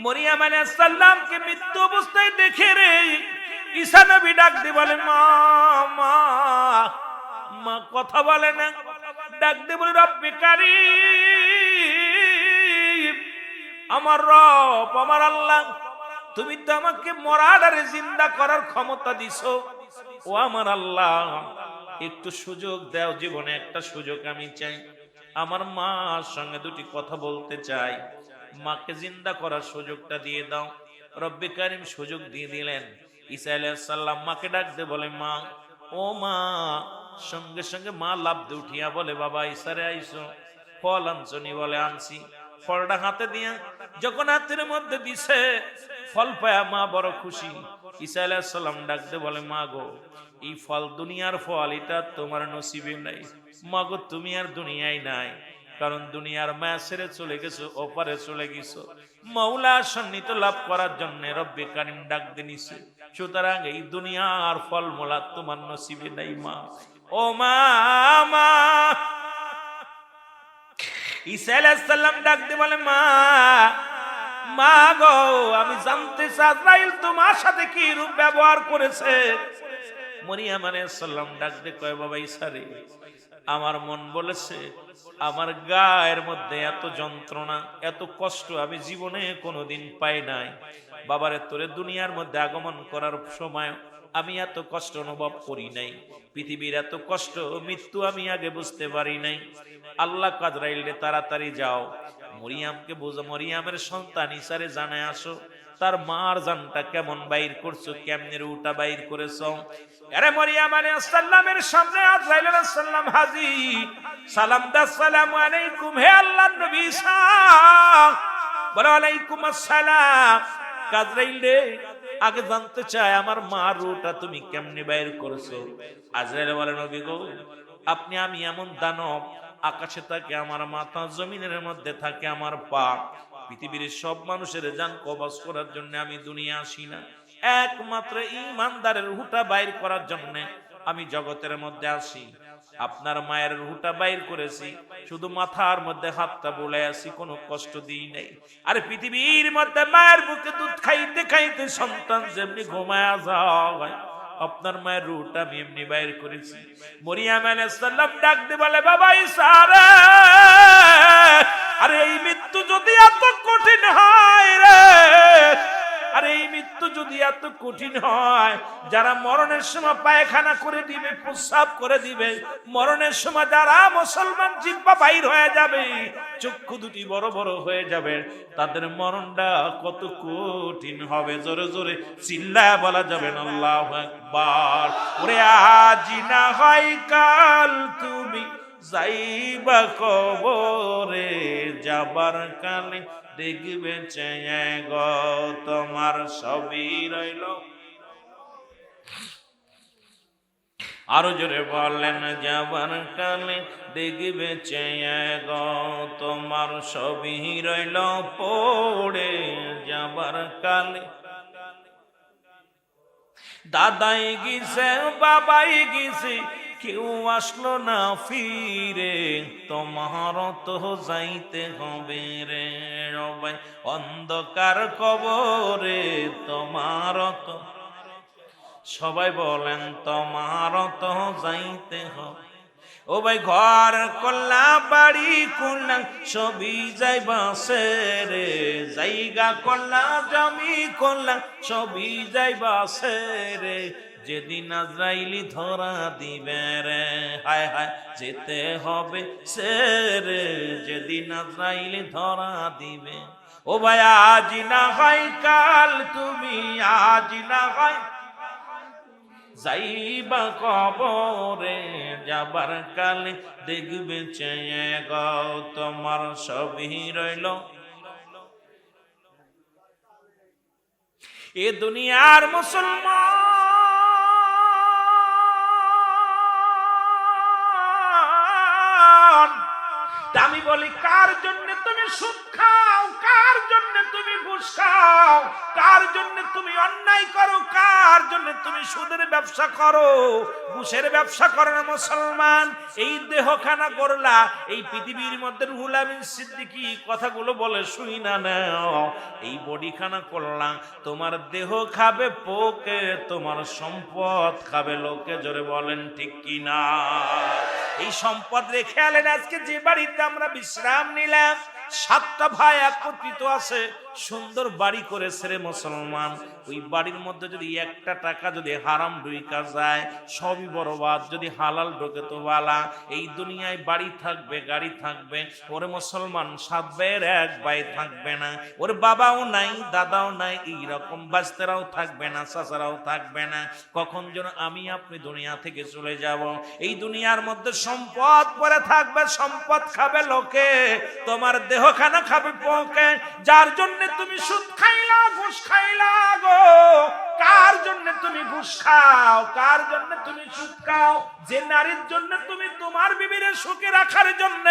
মরিয়ম আলাইহিস সালামকে মৃত্যু অবস্থায় দেখে রে ঈসা নবী ডাক দিয়ে বলে, মা মা মা, কথা বলে না। ডাক দিয়ে বলে, রব্বি কারীম, আমার রব, আমার আল্লাহ, তুমি তো আমাকে মরার আর জিন্দা করার ক্ষমতা দিছো, ও আমার আল্লাহ, একটু সুযোগ দাও, জীবনে একটা সুযোগ আমি চাই, আমার মার সঙ্গে দুটি কথা বলতে চাই, মাকে জিন্দা করার সুযোগটা দিয়ে দাও। রব্বি কারীম সুযোগ দিয়ে দিলেন। ঈসা আলাইহিস সালাম মাকে ডাকতে বলে, মা, ও মা। সঙ্গে সঙ্গে মা লাফ দিয়ে উঠিয়া বলে, বাবা ঈসা রে, আইসো, ফল আনছনি? বলে, আনছি। ফলটা হাতে দিয়া যখন হাতের মধ্যে দিছে, ফল পায়া মা বড় খুশি। ঈসা আলাইহিস সালাম ডাকতে বলে, মা গো, এই ফল দুনিয়ার ফল, এটা তোমার নসিবে নাই। মা গো, তুমি আর দুনিয়ায় নাই, কারণ দুনিয়ার মায়া ছেড়ে চলে গেছো, ওপারে চলে গেছো মাওলা সান্নিধ্য লাভ করার জন্য। রব্বি কারীম ডাক দিনিছে, সুতরাং এই দুনিয়ার ফল মোলা তোমার নসিবে নাই মা। ও মা, মা। ঈসা আলাইহিস সালাম ডাক দিয়ে বলে, মা মা গো, আমি জানতে চাই আজরাইল তোমার সাথে কি রূপ ব্যবহার করেছে। মরিয়ম আলাইহিস সালাম ডাক দিয়ে কয়, বাবা ঈসা রে, আমার মন বলেছে, আমার গায়ের মধ্যে এত যন্ত্রণা, এত কষ্ট আমি জীবনে কোনোদিন পাই নাই। বাবারে, তোরে দুনিয়ার মধ্যে আগমন করার সময় আমি এত কষ্ট অনুভব করি নাই, পৃথিবীর এত কষ্ট, মৃত্যু আমি আগে বুঝতে পারি নাই। আল্লাহ, আজরাইল রে, তাড়াতাড়ি যাও, মরিয়মকে বোঝো, মরিয়মের সন্তান ঈসারে জানায় আসো, তার মার জানটা কেমন বাইর করছো, কেমনে রুটা বাইর করেছো। আরে মরিয়ম আলাইহিস সালামের সামনে আজরাইল আলাইহিস সালাম হাজির। সালাম দাস, সালামু আলাইকুম, হে আল্লাহর নবী ঈসা। বলে, ওয়ালাইকুম আসসালাম। আজরাইল রে, আগে জানতে চাই আমার মার রুটা তুমি কেমনে বাইর করেছো। আজরাইল বলে, নবী গো, আপনি, আমি এমন দানব, আকাশে থাকে আমার মাথা, জমিনের মধ্যে থাকে আমার পা, পৃথিবীর সব মানুষের জান কবজ করার জন্য আমি দুনিয়া আসি না, একমাত্র ঈমানদারের রূহটা বাইর করার জন্য আমি জগতের মধ্যে আসি। আপনার মায়ের রূহটা বাইর করেছি, শুধু মাথার মধ্যে হাতটা বুলাই আসি, কোনো কষ্ট দিই নাই। আর পৃথিবীর মধ্যে মায়ের বুকে দুধ খাইতে খাইতে সন্তান যেমনি ঘুমায়া যায়, আপনার মায়ের রূহটা আমি এমনি বাইর করেছি। মরিয়ম আলাইহিস সালাম ডাক দিয়ে বলে, বাবা ঈসা রে, আরে এই মৃত্যু যদি এত কঠিন হয় রে, আরে এই মৃত্যু যদি এত কঠিন হয়, যারা মরণের সময় পায়খানা করে দিবে, প্রস্রাব করে দিবে, মরণের সময় যারা মুসলমান জিহ্বা বাইর হয়ে যাবে, চক্ষু দুটি বড় বড় হয়ে যাবে, তাদের মরণটা কত কঠিন হবে, জোরে জোরে চিল্লায় বলা যাবে না আল্লাহু আকবার। ওরে আজ না হয় কাল তুমি যাইবা কবরে, যাবার কালে দেখবে চেয়ে গো তোমার সবই রইল। আরো জোরে বলেন, যাবার কালে দেখবে চেয়ে গো তোমার সবই রইল পড়ে, যাবার কালে। দাদাই গেছে বাবাই গেছে, কেউ আসলো না ফিরে, তোমার তো যাইতে হবে রে সবাই অন্ধকার কবরে, তোমার তো। সবাই বলেন, তোমার তো যাইতে হবে। ও ভাই ঘর করলাম বাড়ি করলাম সবই যাইবা রে, জায়গা করলাম জমি করলাম সবই যাইবা রে, যেদিন আজরাইলি ধরা দিবে রে, হায় হায় যেতে হবে সে রে, যেদিন আজরাইলি ধরা দিবে। ও ভাই আজ না হয় কাল, তুমি আজ না হয় যাইবা কবরে, যাবার কালে দেখবে চেয়ে গো তোমার সবই রইল। এ দুনিয়ার মুসলমান, আমি বলি কার জন্য তুমি সুদ খাও, কার জন্য তুমি ঘুষ খাও, কার জন্য তুমি অন্যায় করো, কার জন্য তুমি সুদের ব্যবসা করো, ঘুষের ব্যবসা করো না মুসলমান। এই দেহখানা করলা, এই পৃথিবীর মধ্যে রুহুল আমিন সিদ্দিকী কথাগুলো বলে শুই না নাও, এই বডিখানা করলা, তোমার দেহ খাবে পোকে, তোমার সম্পদ খাবে লোকে, জোরে বলেন ঠিক কিনা। এই সম্পদ রেখে আলেন আজকে যে বাড়িতে আমরা বিশ্রাম নিলাম, 7টা ভাই একত্রিত আছে, সুন্দর বাড়ি করেছে রে মুসলমান। ওই বাড়ির মধ্যে যদি একটা টাকা যদি হারাম ঢুইকা যায় সবই বরবাদ, যদি হালাল ঢোকে তো বালা। এই দুনিয়ায় বাড়ি থাকবে, গাড়ি থাকবে, ওরে মুসলমান 7 ভাইয়ের 1 ভাই থাকবে না, ওর বাবাও নাই, দাদাও নাই, এইরকম বাস্তেরাও থাকবে না, চাচারাও থাকবে না। কখন যেন আমি আপনি দুনিয়া থেকে চলে যাব। এই দুনিয়ার মধ্যে সম্পদ পড়ে থাকবে, সম্পদ খাবে লোকে, তোমার দেহখানা খাবে পোকে। যার জন্য তুমি সুদ খাইলা, ঘুষ খাইলা গো, কার জন্য তুমি ঘুষ খাও, কার জন্য তুমি সুদ খাও? যে নারীর জন্য তুমি তোমার বিবিরে সুখে রাখার জন্য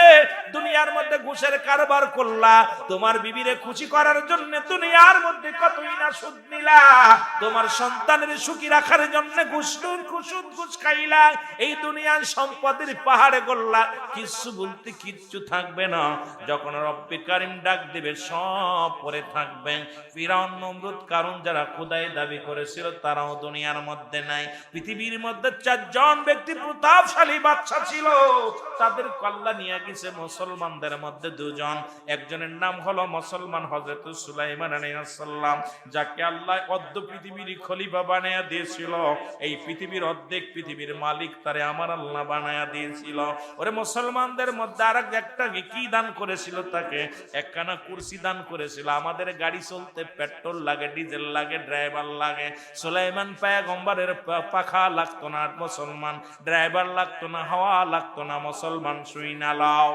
দুনিয়ার মধ্যে ঘুষের কারবার করলা, তোমার বিবিরে খুশি করার জন্য দুনিয়ার মধ্যে কতই না সুদ নিলা, তোমার সন্তানের সুখী রাখার জন্য ঘুষ খাইলা, এই দুনিয়ার সম্পদের পাহাড়ে গড়লা, কিছু বলতে কিচ্ছু থাকবে না। যখন রব্বে কারিম ডাক দিবে সব পরে থাকবে। ফিরাউন, নমরুদ, কারুন যারা খোদাই দাবি করেছিল তারাও দুনিয়ার মধ্যে নাই। পৃথিবীর মধ্যে 4 জন ব্যক্তি প্রতাপশালী বাদশা ছিল, তাদের কল্লা নিয়ে গেছে মুসলমানদের মধ্যে 2 জন। একজনের নাম হলো মুসলমান হযরত সুলাইমান আলাইহিস সালাম, যাকে আল্লাহ অর্ধ পৃথিবীর খলিফা বানায়া দিয়েছিল। এই পৃথিবীর অর্ধেক পৃথিবীর মালিক তারে আমার আল্লাহ বানায়া দিয়েছিল। ওরে মুসলমানদের মধ্যে আরেক একটা কি দান করেছিল তাকে? একখানা কুরসি দান করেছিল। আমাদের গাড়ি চলতে পেট্রোল লাগে, ডিজেল লাগে, ড্রাইভার লাগে। সুলাইমান পয়গম্বরের পাখা লাগতো না, মুসলমান ড্রাইভার লাগতো না, হাওয়া লাগতো না, মুসলমান শুই না লাও।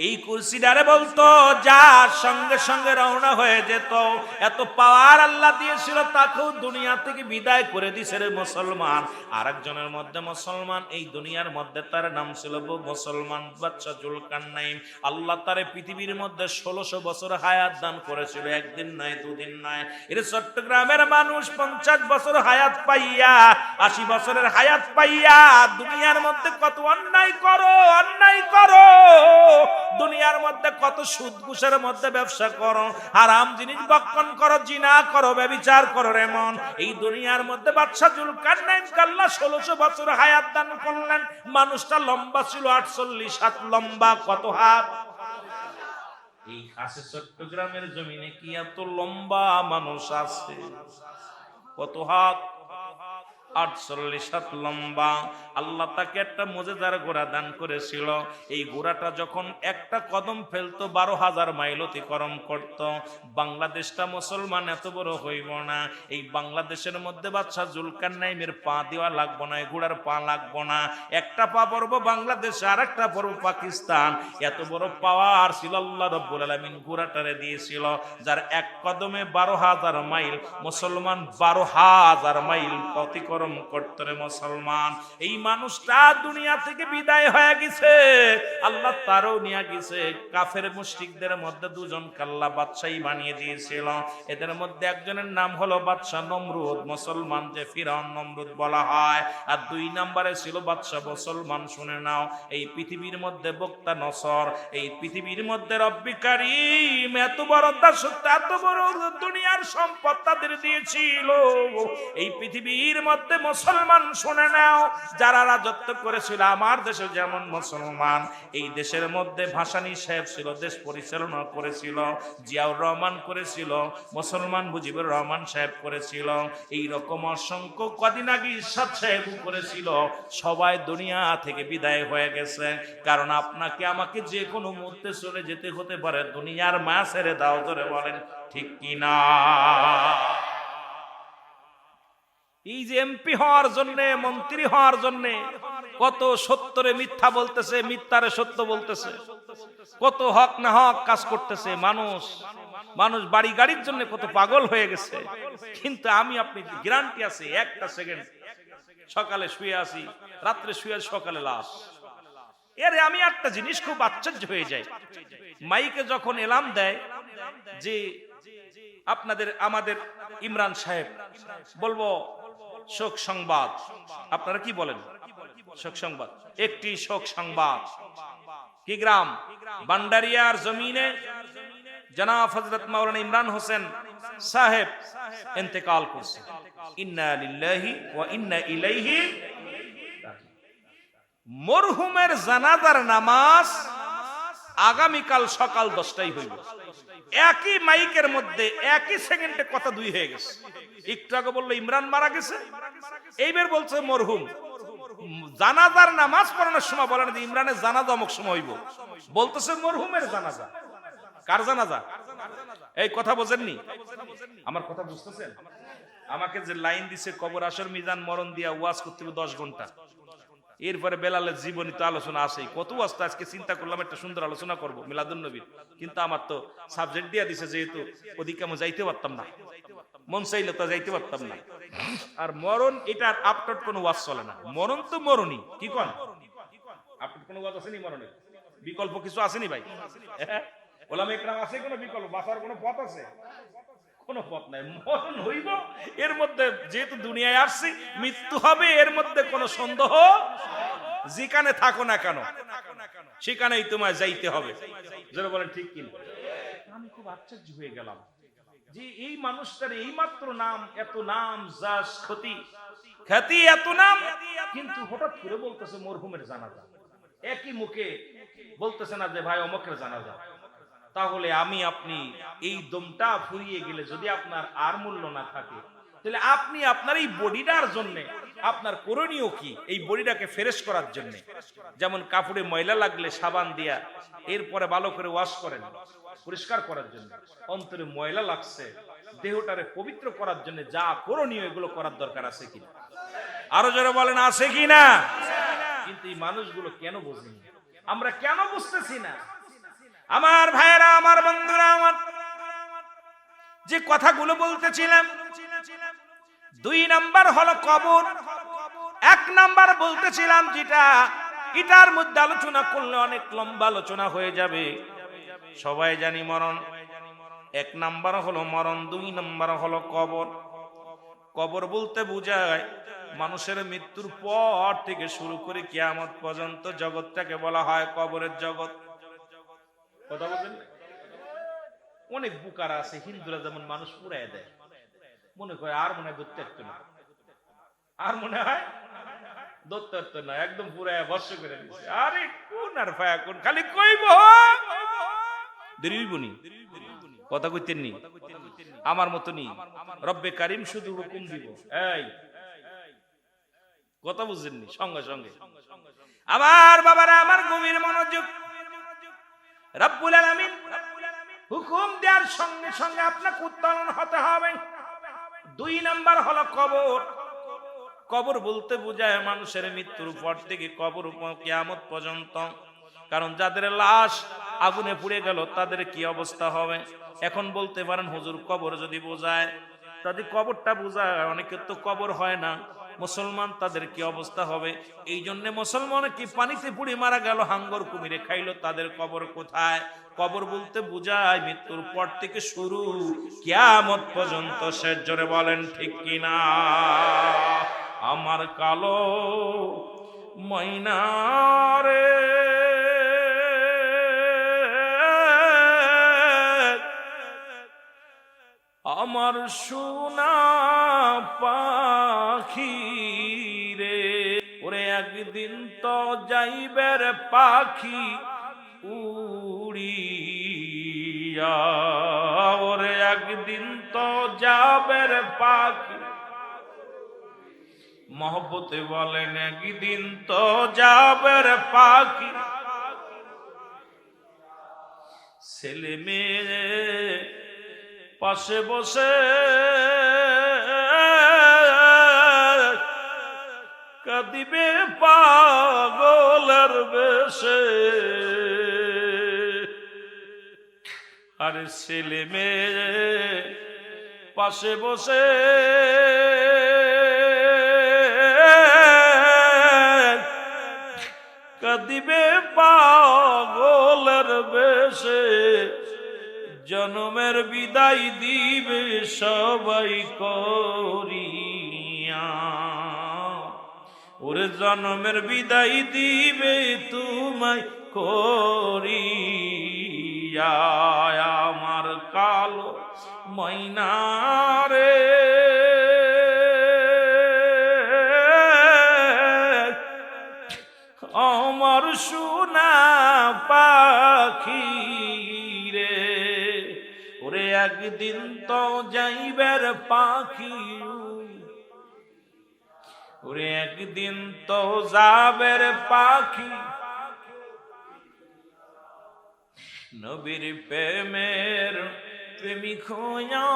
এই কুরসিদারে বলতো যা, সঙ্গে সঙ্গে রওনা হয়ে যেত। এত পাওয়ার আল্লাহ দিয়েছিল, তাকেও দুনিয়া থেকে বিদায় করে দিছে রে মুসলমান। আরেকজনের মধ্যে মুসলমান, এই দুনিয়ার মধ্যে তার নাম ছিল মুসলমান বাদশা জুলকারনাইন। আল্লাহ তারে পৃথিবীর মধ্যে 1600 বছর হায়াত দান করেছিল, একদিন নয়, 2 দিন নয়। এর চট্টগ্রামের মানুষ 50 বছর হায়াত পাইয়া, 80 বছরের হায়াত পাইয়া দুনিয়ার মধ্যে কত অন্যায় করো, অন্যায় করো, দুনিয়ার মধ্যে কত সুদ ঘুষের মধ্যে ব্যবসা করো, হারাম জিনিস ভক্ষণ করো, জিনা করো, ব্যভিচার করো রে মন। এই দুনিয়ার মধ্যে বাদশা জুলকারনাইন আল্লাহ 1600 বছর হায়াত দান করলেন। মানুষটা লম্বা ছিল 48 হাত লম্বা। কত হাত? এই আছে চট্টগ্রামের জমিনে কি এত লম্বা মানুষ আছে? কত হাত? 48 হাত লম্বা। আল্লাহ তাকে একটা মুজিজার ঘোড়া দান করেছিল। এই ঘোড়াটা যখন একটা কদম ফেলতো 12,000 মাইল অতিক্রম করত। বাংলাদেশটা মুসলমান এত বড় হইব না। এই বাংলাদেশের মধ্যে বাদশা জুলকারনাইনের পা দেওয়া লাগবো না, ঘোড়ার পা লাগবো না। একটা পা পড়বো বাংলাদেশে, আর একটা পড়বো পাকিস্তান। এত বড় পাওয়ার ছিল আল্লাহ রাব্বুল আলামিন ঘোড়াটারে দিয়েছিল, যার এক কদমে 12,000 মাইল, মুসলমান 12,000 মাইল অতিক্রম গরম করত রে মুসলমান। এই মানুষটা দুনিয়া থেকে বিদায় হয়ে গেছে, আল্লাহ তারও নিয়ে গেছে। কাফের মুশরিকদের মধ্যে দুজনকে আল্লাহ বাদশাহী বানিয়ে দিয়েছিল। এদের মধ্যে একজনের নাম হলো বাদশাহ নমরুদ, মুসলমান যে ফিরআউন নমরুদ বলা হয়। আর 2 নম্বরে ছিল বাদশাহ মুসলমান। শুনে নাও, এই পৃথিবীর মধ্যে বক্তা নসর, এই পৃথিবীর মধ্যে রব্বি কারীম এত বড় দাসত্ব, এত বড় দুনিয়ার সম্পদ তাদের দিয়েছিল। এই পৃথিবীর মধ্যে মুসলমান, শুনে নাও, যারা রাজত্ব করেছিল আমার দেশে, যেমন মুসলমান, এই দেশের মধ্যে ভাসানী সাহেব ছিল, দেশ পরিচালনা করেছিল। জিয়াউর রহমান করেছিল, মুসলমান মুজিবুর রহমান সাহেব করেছিল। এই রকম অসংখ্য, কদিন আগে ইরশাদ সাহেব করেছিল। সবাই দুনিয়া থেকে বিদায় হয়ে গেছে। কারণ আপনাকে আমাকে যে কোনো মুহূর্তে চলে যেতে হতে পারে। দুনিয়ার মায়া ছেড়ে দাও, ধরে বলেন ঠিক কিনা? এই যে এমপি হওয়ার জন্য, মন্ত্রী হওয়ার জন্য কত সত্যরে মিথ্যা বলতেছে, মিথ্যারে সত্য বলতেছে, কত হক না হক কাজ করতেছে। মানুষ বাড়ি গাড়ির জন্য কত পাগল হয়ে গেছে। কিন্তু আমি আপনি গ্যারান্টি আছে, একটা সেকেন্ড সকালে শুয়ে আসি, রাত্রে শুয়ে সকালে লাশ। এর আমি একটা জিনিস খুব আশ্চর্য হয়ে যায়, মাইকে যখন এলাম দেয় যে আমাদের ইমরান সাহেব, বলবো শোক সংবাদ, আপনারা কি বলেন? শোক সংবাদ, একটি শোক সংবাদ। কি গ্রাম? ভান্ডারিয়ার জমিনে জনাব হযরত মাওলানা ইমরান হোসেন সাহেব ইন্তেকাল করছে। ইন্না লিল্লাহি ওয়া ইন্না ইলাইহি। মরহুমের জানাজার নামাজ আগামীকাল সকাল 10টায় হইব। একই মাইকের মধ্যে একই সেকেন্ডে কথা দুই হয়ে গেছে। একটু আগে বললো ইমরান মারা গেছে, এইবার বলছে মরহুম। জানাজার নামাজ পড়ানোর সময় বলেন যে ইমরানের জানাজা অমুক সময় হইব, বলতেছে মরহুমের জানাজা। কার জানাজা? এই কথা বোঝেননি? আমার কথা বুঝতেছেন? আমাকে যে লাইন দিছে, কবর আসর মিজান মরণ দিয়া ওয়াজ করতে হবে 10 ঘন্টা। এরপরে বেলালের জীবনী তো আলোচনা আসেই, কত ওয়াজ। আজকে চিন্তা করলাম একটা সুন্দর আলোচনা করব মিলাদুন নবীর, কিন্তু আমার তো সাবজেক্ট দিয়া দিছে, যেহেতু ওদিকে আমি যাইতে পারতাম না, মন চাইলে তো যাইতে পারতাম না। আর মরণ, এটার আপটট কোনো ওয়াজ চলে না। মরণ তো মরণই, কি কোন? আপটট কোনো ওয়াজ আসেনি মরণের? বিকল্প কিছু আসেনি ভাই? ওলামা ইকরাম আছে কোনো বিকল্প? বাঁচার কোনো পথ আছে? কোনো পথ নাই। মরণ হইব, এর মধ্যে যেহেতু দুনিয়ায় আসছি, মৃত্যু হবে, এর মধ্যে কোনো সন্দেহ। যেখানে থাকো না কেন, সেখানেই তোমায় যাইতে হবে। যারা বলেন ঠিক কিনা? আমি খুব আশ্চর্য হয়ে গেলাম যে এই মানুষটার এই মাত্র নাম, এত নাম, যশ খ্যাতি, এত নাম, কিন্তু হঠাৎ করে বলতেছে মরহুমের জানাজা। একই মুখে বলতেছে না যে ভাই অমুকের জানাজা। তাহলে আমি আপনি এই দমটা ফুরিয়ে গেলে, যদি আপনার আর মূল্য না থাকে, তাহলে আপনি আপনার এই বডিটার জন্য আপনার করণীয় কি? এই বডিটাকে ফ্রেশ করার জন্য, যেমন কাপড়ে ময়লা লাগলে সাবান দিয়া এরপরে ভালো করে ওয়াশ করেন, পরিষ্কার করার জন্য। অন্তরে ময়লা লাগছে, দেহটারে পবিত্র করার জন্য যা করণীয়, এগুলো করার দরকার আছে কিনা? আরো যারা বলেন আছে কিনা? কিন্তু এই মানুষগুলো কেন বোঝেনি? আমরা কেন বুঝতেছি না? আমার ভাইয়েরা, আমার বন্ধুরা, আমার যে কথাগুলো বলতেছিলাম, 2 নাম্বার হলো কবর। 1 নাম্বার বলতেছিলাম যেটা, এটার মধ্যে আলোচনা করলে অনেক লম্বা আলোচনা হয়ে যাবে। সবাই জানি মরণ। 1 নাম্বার হলো মরণ, 2 নাম্বার হলো কবর। কবর বলতে বোঝায় মানুষের মৃত্যুর পর থেকে শুরু করে কিয়ামত পর্যন্ত জগৎটাকে বলা হয় কবরের জগৎ। কথা বলেন? অনেক বুকার আছে, হিন্দুরা যেমন মানুষ পুড়ায় দেয়, মনে করে আর মনে হয় ধরতে একটু না, আর মনে হয় ধরতে একটু না, একদম পুরায় ভস্য করে দিচ্ছে। আরে কোন আর ফায়া কোন, খালি কইব দেরিবনি, কথা কইতেন নি, আমার মতো নি। রব্বে কারিম শুধু হুকুম দিব, এই কথা বুঝেননি? সঙ্গে সঙ্গে আমার বাবারা, আমার গভীর মনোযোগ। রব্বুল আলামিন হুকুম দেওয়ার সঙ্গে সঙ্গে আপনাকে উত্তোলন হতে হবে। 2 নাম্বার হলো কবর। কবর বলতে বোঝায় মানুষের মৃত্যুর পর থেকে কবর কিয়ামত পর্যন্ত। কারণ যাদের লাশ আগুনে পুড়ে গেল, তাদের কি অবস্থা হবে? এখন বলতে পারেন হুজুর, কবর যদি বোঝায়, যদি কবরটা বোঝায়, অনেকের তো কবর হয় না, মুসলমান তাদের কি অবস্থা হবে? এই জন্য মুসলমান কি পানিতে পুড়ে মারা গেল, হাঙ্গর কুমিরে খাইলো, তাদের কবর কোথায়? কবর বলতে বোঝায় মৃত্যুর পর থেকে শুরু কিয়ামত পর্যন্ত শেষ। জোরে বলেন ঠিক কিনা? আমার কালো ময়না রে, আমার সোনা পাখি রে, ওরে একদিন তো যাইবের পাখি উড়িয়া, ওরে একদিন তো যাবের পাখি। মহব্বতে বলেন একদিন তো যাবের পাখি। ছেলে মেয়ে পাশে বসে কাঁদিবে পাগলের বেশে, আরে ছেলে মেয়ে পাশে বসে কাঁদিবে পাগলের বেশে, জনমের বিদায় দিবে সবাই করিয়া, ওরে জনমের বিদায় দিবে তোমায় করিয়া। আমার কালো ময়না রে, আমার সোনা পাখি রে, ওরে একদিন তো যাইবের পাখি, ওরে একদিন তো যাবের পাখি। নবীর প্রেমের প্রেমিক হইয়া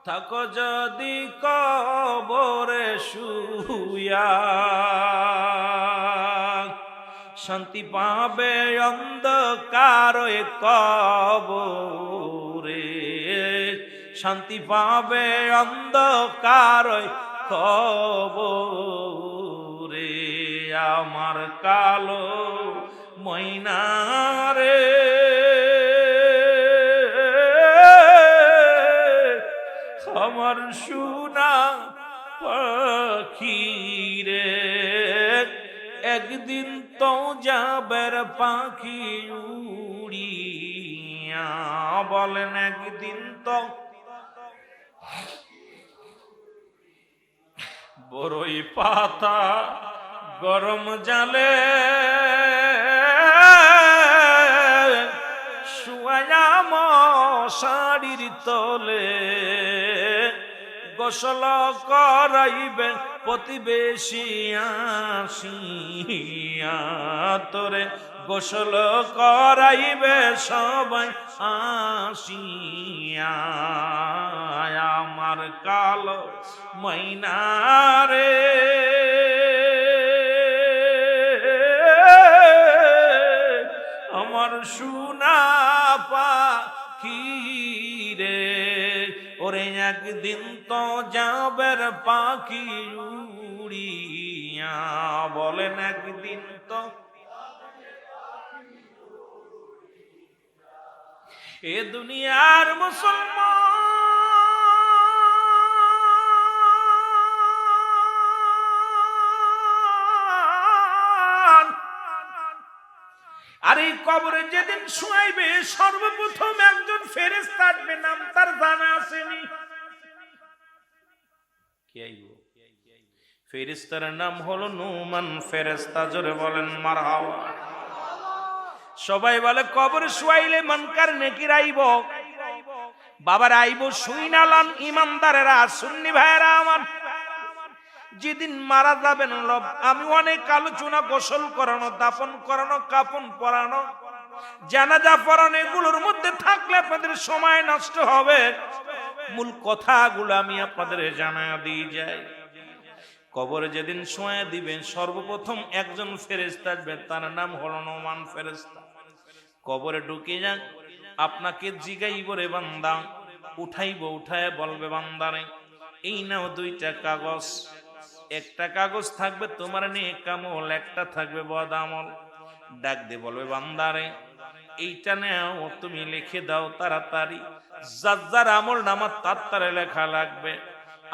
থাকো যদি কবরে শুইয়া, শান্তি পাবে অন্ধকার কবরে, শান্তি পাবে অন্ধকার কবরে। আমার কালো ময়না রে, আমার সোনা পাখি রে, একদিন তো যাবের পাখি উড়িয়া, বলেন একদিন তো। বড়ই পাতা গরম জালে শুয়ায়া মশারির তলে, গোসল করাইবে প্রতিবেশী আসিয়া, তোরে গোসল করাইবে সবাই আসিয়া। আমার কালো ময়না রে, আমার সোনা পাখি রে, ওরে একদিন তো যাবের পাখি উড়িয়া, বলেন একদিন তো। এ দুনিয়ার মুসলমান, আর এই কবরে যেদিন শুয়াইবে সর্বপ্রথম একজন ফেরেশতা আসবে, নাম তার জানা আসেনি। কে আইব? ফেরেশতার নাম হলো নুমান ফেরেশতা। জোরে বলেন মারহাবা। সবাই বলে কবরে শুয়াইলে মনকার নেকির আইব, বাবার আইব শুইনালান ইমানদারেরা, সুন্নি ভাইয়েরা আমার। যেদিন মারা যাবেন আমি অনেক আলোচনা, গোসল করানো, দাফন করানো, কাফন পরানো, জানাজা পরানো, এগুলোর মধ্যে থাকলে আপনাদের সময় নষ্ট হবে। মূল কথাগুলো আমি আপনাদের জানা দিয়ে যাই। কবরে যেদিন শোয়া দিবেন সর্বপ্রথম একজন ফেরেশতা আসবে, তার নাম হলো নুমান ফেরেশতা। কবরে ঢুকে যান, আপনাকে জিগাইব রে বান্দা, উঠাইব, উঠায় বলবে বান্দারে এই নাও দুইটা কাগজ, একটা কাগজ থাকবে তোমার নেক আমল, একটা থাকবে বদ আমল। ডাক দিয়ে বলবে বান্দারে এইটা নাও, তুমি লিখে দাও তাড়াতাড়ি, যার যার আমল নামা তাড়াতাড়ি লেখা লাগবে।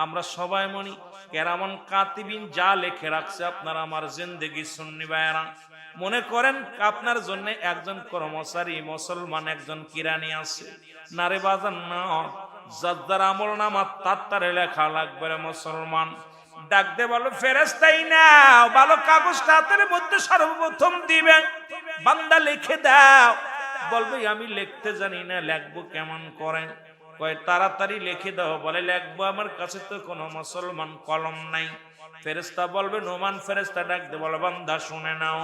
আমরা সবাই মনি কেরামন কাতিবিন যা লেখে রাখছে আপনার আমার জিন্দেগি সুন্নি ভাইরা, মনে করেন আপনার জন্য একজন কর্মচারী মুসলমান, একজন কিরানি আছে। নারে বাজান না, যার যার আমল নামা তাড়াতাড়ি লেখা লাগবে রে মুসলমান। ডাক দে বলো ফেরেশতাই না, ভালো কাগজটা হাতের মধ্যে সর্বপ্রথম দিবেন, বান্দা লিখে দাও। বলবে আমি লিখতে জানি না, লিখবো কেমন করেন? কয় তাড়াতাড়ি লিখে দাও। বলে লিখবো, আমার কাছে তো কোনো মুসলমান কলম নাই। ফেরেশতা বলবে নোমান ফেরেশতা ডাক দে বলে বান্দা শুনে নাও,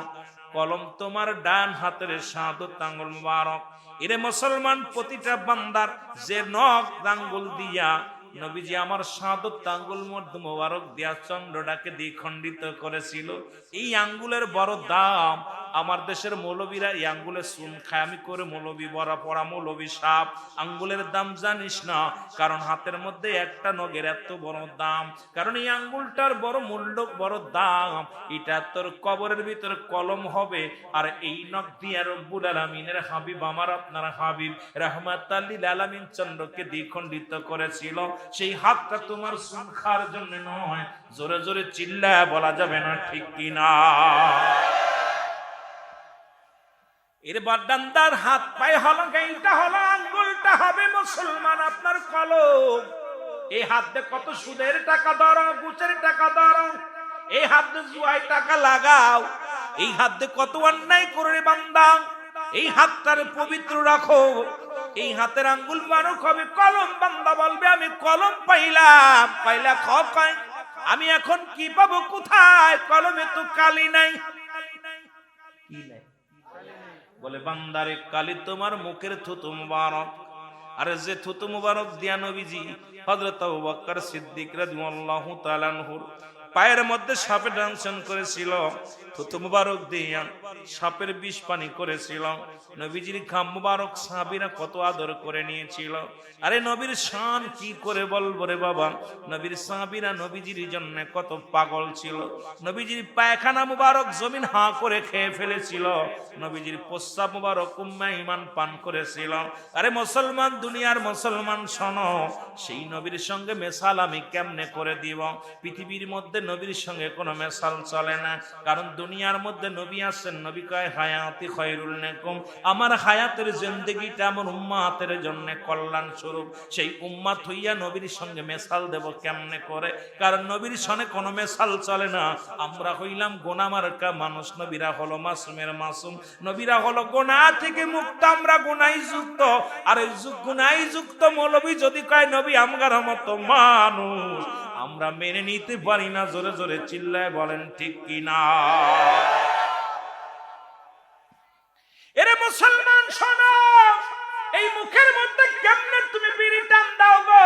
কলম তোমার ডান হাতের শাহাদাত আঙ্গুল মুবারক। এরে মুসলমান, প্রতিটা বান্দার যে নখ আঙ্গুল দিয়া নবীজি আমার শাহাদাত আঙ্গুল মুবারক দিয়া চন্দ্রটাকে দ্বিখণ্ডিত করেছিল, এই আঙ্গুলের বড় দাম। আমার দেশের মৌলবীরা এই আঙ্গুলে চুন খায়, আমি করে মৌলবী বড়া পড়া মৌলবী সাপ। আঙ্গুলের দাম জানিস না, কারণ হাতের মধ্যে একটা নখের এত বড় দাম, কারণ এই আঙ্গুলটার বড় মূল্য, বড় দাম। এটা তোর কবরের ভিতরে কলম হবে, আর এই নখ দিয়া রব্বুল আলামিনের হাবিব, আমার আপনার হাবিব রাহমাতাল লিল আলামিন চন্দ্রকে দ্বিখণ্ডিত করেছিল। সেই হাতটা তোমার চুন খাওয়ার জন্য নয়। জোরে জোরে চিল্লায় বলা যাবে না ঠিক কিনা? এর বাদান্দার হাত পায়ে হলো, এইটা হলো আঙ্গুলটা হবে মুসলমান আপনার কলম। এই হাত দিয়ে কত সুদের টাকা ধরো, গুচের টাকা ধরো, এই হাত দিয়ে জুয়ায় টাকা লাগাও, এই হাত দিয়ে কত অন্যায় করে বান্দা, এই হাতটারে পবিত্র রাখো। এই হাতের আঙ্গুল বারক হবে কলম। বান্দা বলবে আমি কলম পাইলাম, পাইলা খায় আমি এখন কি পাবো কোথায়? কলমে তো কালি নাই। কি নাই? বলে বান্দারে কালি তোমার মুখের থুতু মুবারক। আরে যে থুতু মুবারক দিয়া নবীজি হযরত আবু বকর সিদ্দিক রাদিয়াল্লাহু তাআলা আনহুর পায়ের মধ্যে সাপে দংশন করেছিল, থুতু মুবারক দিয়া সাপের বিষ পানি করেছিল। নবীজির ঘাম মুবারক সাহাবীরা কত আদর করে নিয়েছিল। আরে নবীর শান কি করে বলবো রে বাবা। নবীর সাহাবীরা নবীজির জন্য কত পাগল ছিল। নবীজির পায়খানা মুবারক জমিন হা করে খেয়ে ফেলেছিল, নবীজির প্রস্রাব মুবারক উম্মে ঈমান পান করেছিল। আরে মুসলমান, দুনিয়ার মুসলমান শোনো, সেই নবীর সঙ্গে মেসাল আমি কেমনে করে দিব? পৃথিবীর মধ্যে নবীর সঙ্গে কোনো মেসাল চলে না, কারণ দুনিয়ার মধ্যে নবী আছেন, নবী কয় হায়াতি খায়রুল লাকুম, আমার হায়াতের জিন্দেগিটা আমার উম্মাতের জন্য কল্যাণ স্বরূপ। সেই উম্মাত হইয়া নবীর সঙ্গে মেসাল দেব কেমনে করে? কারণ নবীর সঙ্গে কোনো মেসাল চলে না। আমরা হইলাম গোনামার্কা মানুষ, নবীরা হলো মাসুমের মাসুম, নবীরা হলো গোনা থেকে মুক্ত, আমরা গুনাই যুক্ত। আর এই গুনাই যুক্ত মৌলবী যদি কয় নবী আমগার মতো মানুষ, আমরা মেনে নিতে পারি না। জোরে জোরে চিল্লায় বলেন ঠিক কিনা? এরে মুসলমান শোনো, এই মুখের মধ্যে কেমনে তুমি বিড়ি টান দাও গো?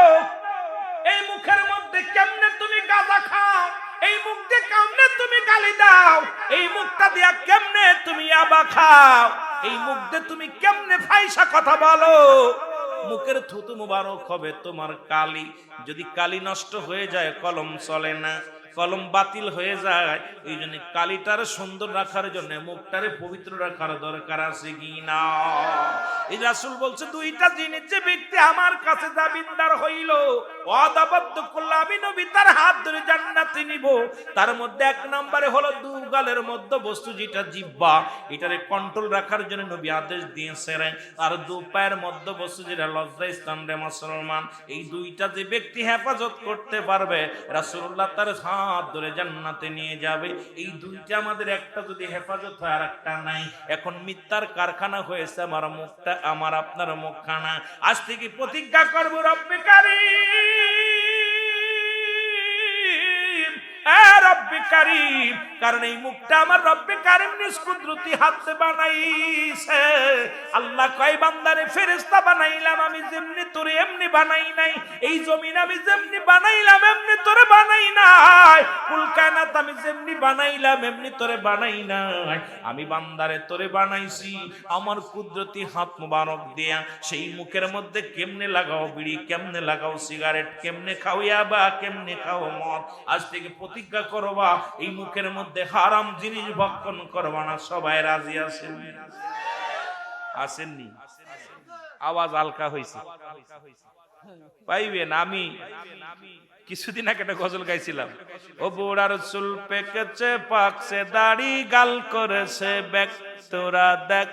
এই মুখের মধ্যে কেমনে তুমি গাঁজা খাও? এই মুখ দিয়ে কেমনে তুমি গালি দাও? এই মুখটা দিয়া কেমনে তুমি ইয়াবা খাও? এই মুখ দিয়ে তুমি কেমনে ফাইসা কথা বলো? মুখের থুতু মুবারক হবে তোমার কালি। যদি কালি নষ্ট হয়ে যায় কলম চলে না, কলম বাতিল হয়ে যায়। এই জন্য কালিটার সুন্দর রাখার জন্য মুখটারে পবিত্র রাখার দরকার আছে কি না? এই রাসূল বলছে দুইটা জিনিস যে ব্যক্তি আমার কাছে দাবিদার হইল, ওয়াদাবদ্ধ করলে আমি নবী তার হাত ধরে জান্নাতে নিব। তার মধ্যে এক নম্বরে হলো দুগালের মধ্যে বস্তু যেটা জিহ্বা, এটারে কন্ট্রোল রাখার জন্য নবী আদেশ দিয়েছেন। আর দু পায়ের মধ্যে বস্তু যেটা লজ্জা স্থান রে মুসলমান, এই দুইটা যে ব্যক্তি হেফাজত করতে পারবে, রাসূলুল্লাহ তার হাত ধরে জান্নাতে নিয়ে যাবে। এই দুইটা আমাদের একটা যদি হেফাজত হয় আর একটা নাই। এখন মিথ্যার কারখানা হয়েছে আমার মুখটা, আমার আপনার মুখখানা। আজ থেকে প্রতিজ্ঞা করবো রব্বে কারীম, রব্বে কারীম, কারণ এই মুখটা আমার রব্বে কারীম নিজ কুদরতি হাতে বানাইছে। আল্লাহ কয় বান্দারে ফেরেশতা বানাইলাম আমি যেমনি তোরে এমনি বানাই নাই, এই জমিন আমি যেমনি বানাইলাম এমনি তোরে বানাই নাই, কুল কায়নাত আমি যেমনি বানাইলাম এমনি তোরে বানাই নাই, আমি বান্দারে তোরে বানাইছি আমার কুদরতি হাত মুবারক দিয়া। সেই মুখের মধ্যে কেমনে লাগাও বিড়ি, কেমনে লাগাও সিগারেট, কেমনে খাও ইয়াবা, কেমনে খাও মদ। আজ থেকে প্রতিজ্ঞা করবা এই মুখের মধ্যে হারাম জিনিস ভক্ষণ করবা না। সবাই রাজি আছেন? আসেননি? আওয়াজ হালকা হয়েছে পাইবেন। আমি কিছুদিন আগে একটা গজল গাইছিলাম, ও বুড়ার চুল পেকেছে পাকছে দাড়ি গাল করেছে ব্যাক, তোরা দেখ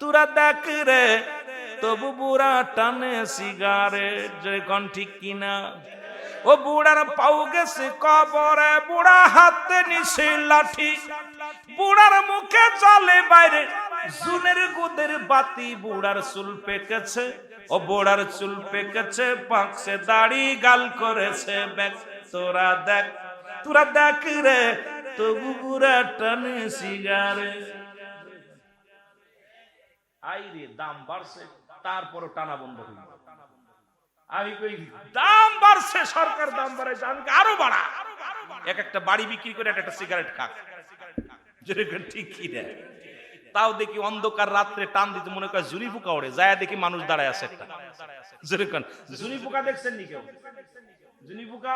তোরা দেখ রে তবু বুড়া টানে সিগারেট। যখন ঠিক কিনা? ও বুড়ার পাও গেছে কবরে, বুড়া হাতে নিছে লাঠি, বুড়ার মুখে চলে বাইরে জুনের গুদের বাতি। বুড়ার চুল পেকেছে, ও বুড়ার চুল পেকেছে পাকছে দাড়ি গাল করেছে ব্যাক, তোরা দেখ তোরা দেখ রে তবু বুড়া টানে সিগারেট। আইরে দাম বাড়ছে তারপরও টানা বন্ধ হইল। আমি কই দাম বাড়ছে, সরকার দাম বাড়াইছে, আমি আরো বাড়া। এক একটা বাড়ি বিক্রি করে একটা সিগারেট খাক, যেরকম ঠিক কি দেয়। তাও দেখি অন্ধকার রাত্রে টান দিতে মনে করে জুনি পোকা ওড়ে, যায় দেখি মানুষ দাঁড়ায় আছে একটা। যেরকম জুনি পোকা দেখছেন নি কেউ? জুনি পোকা,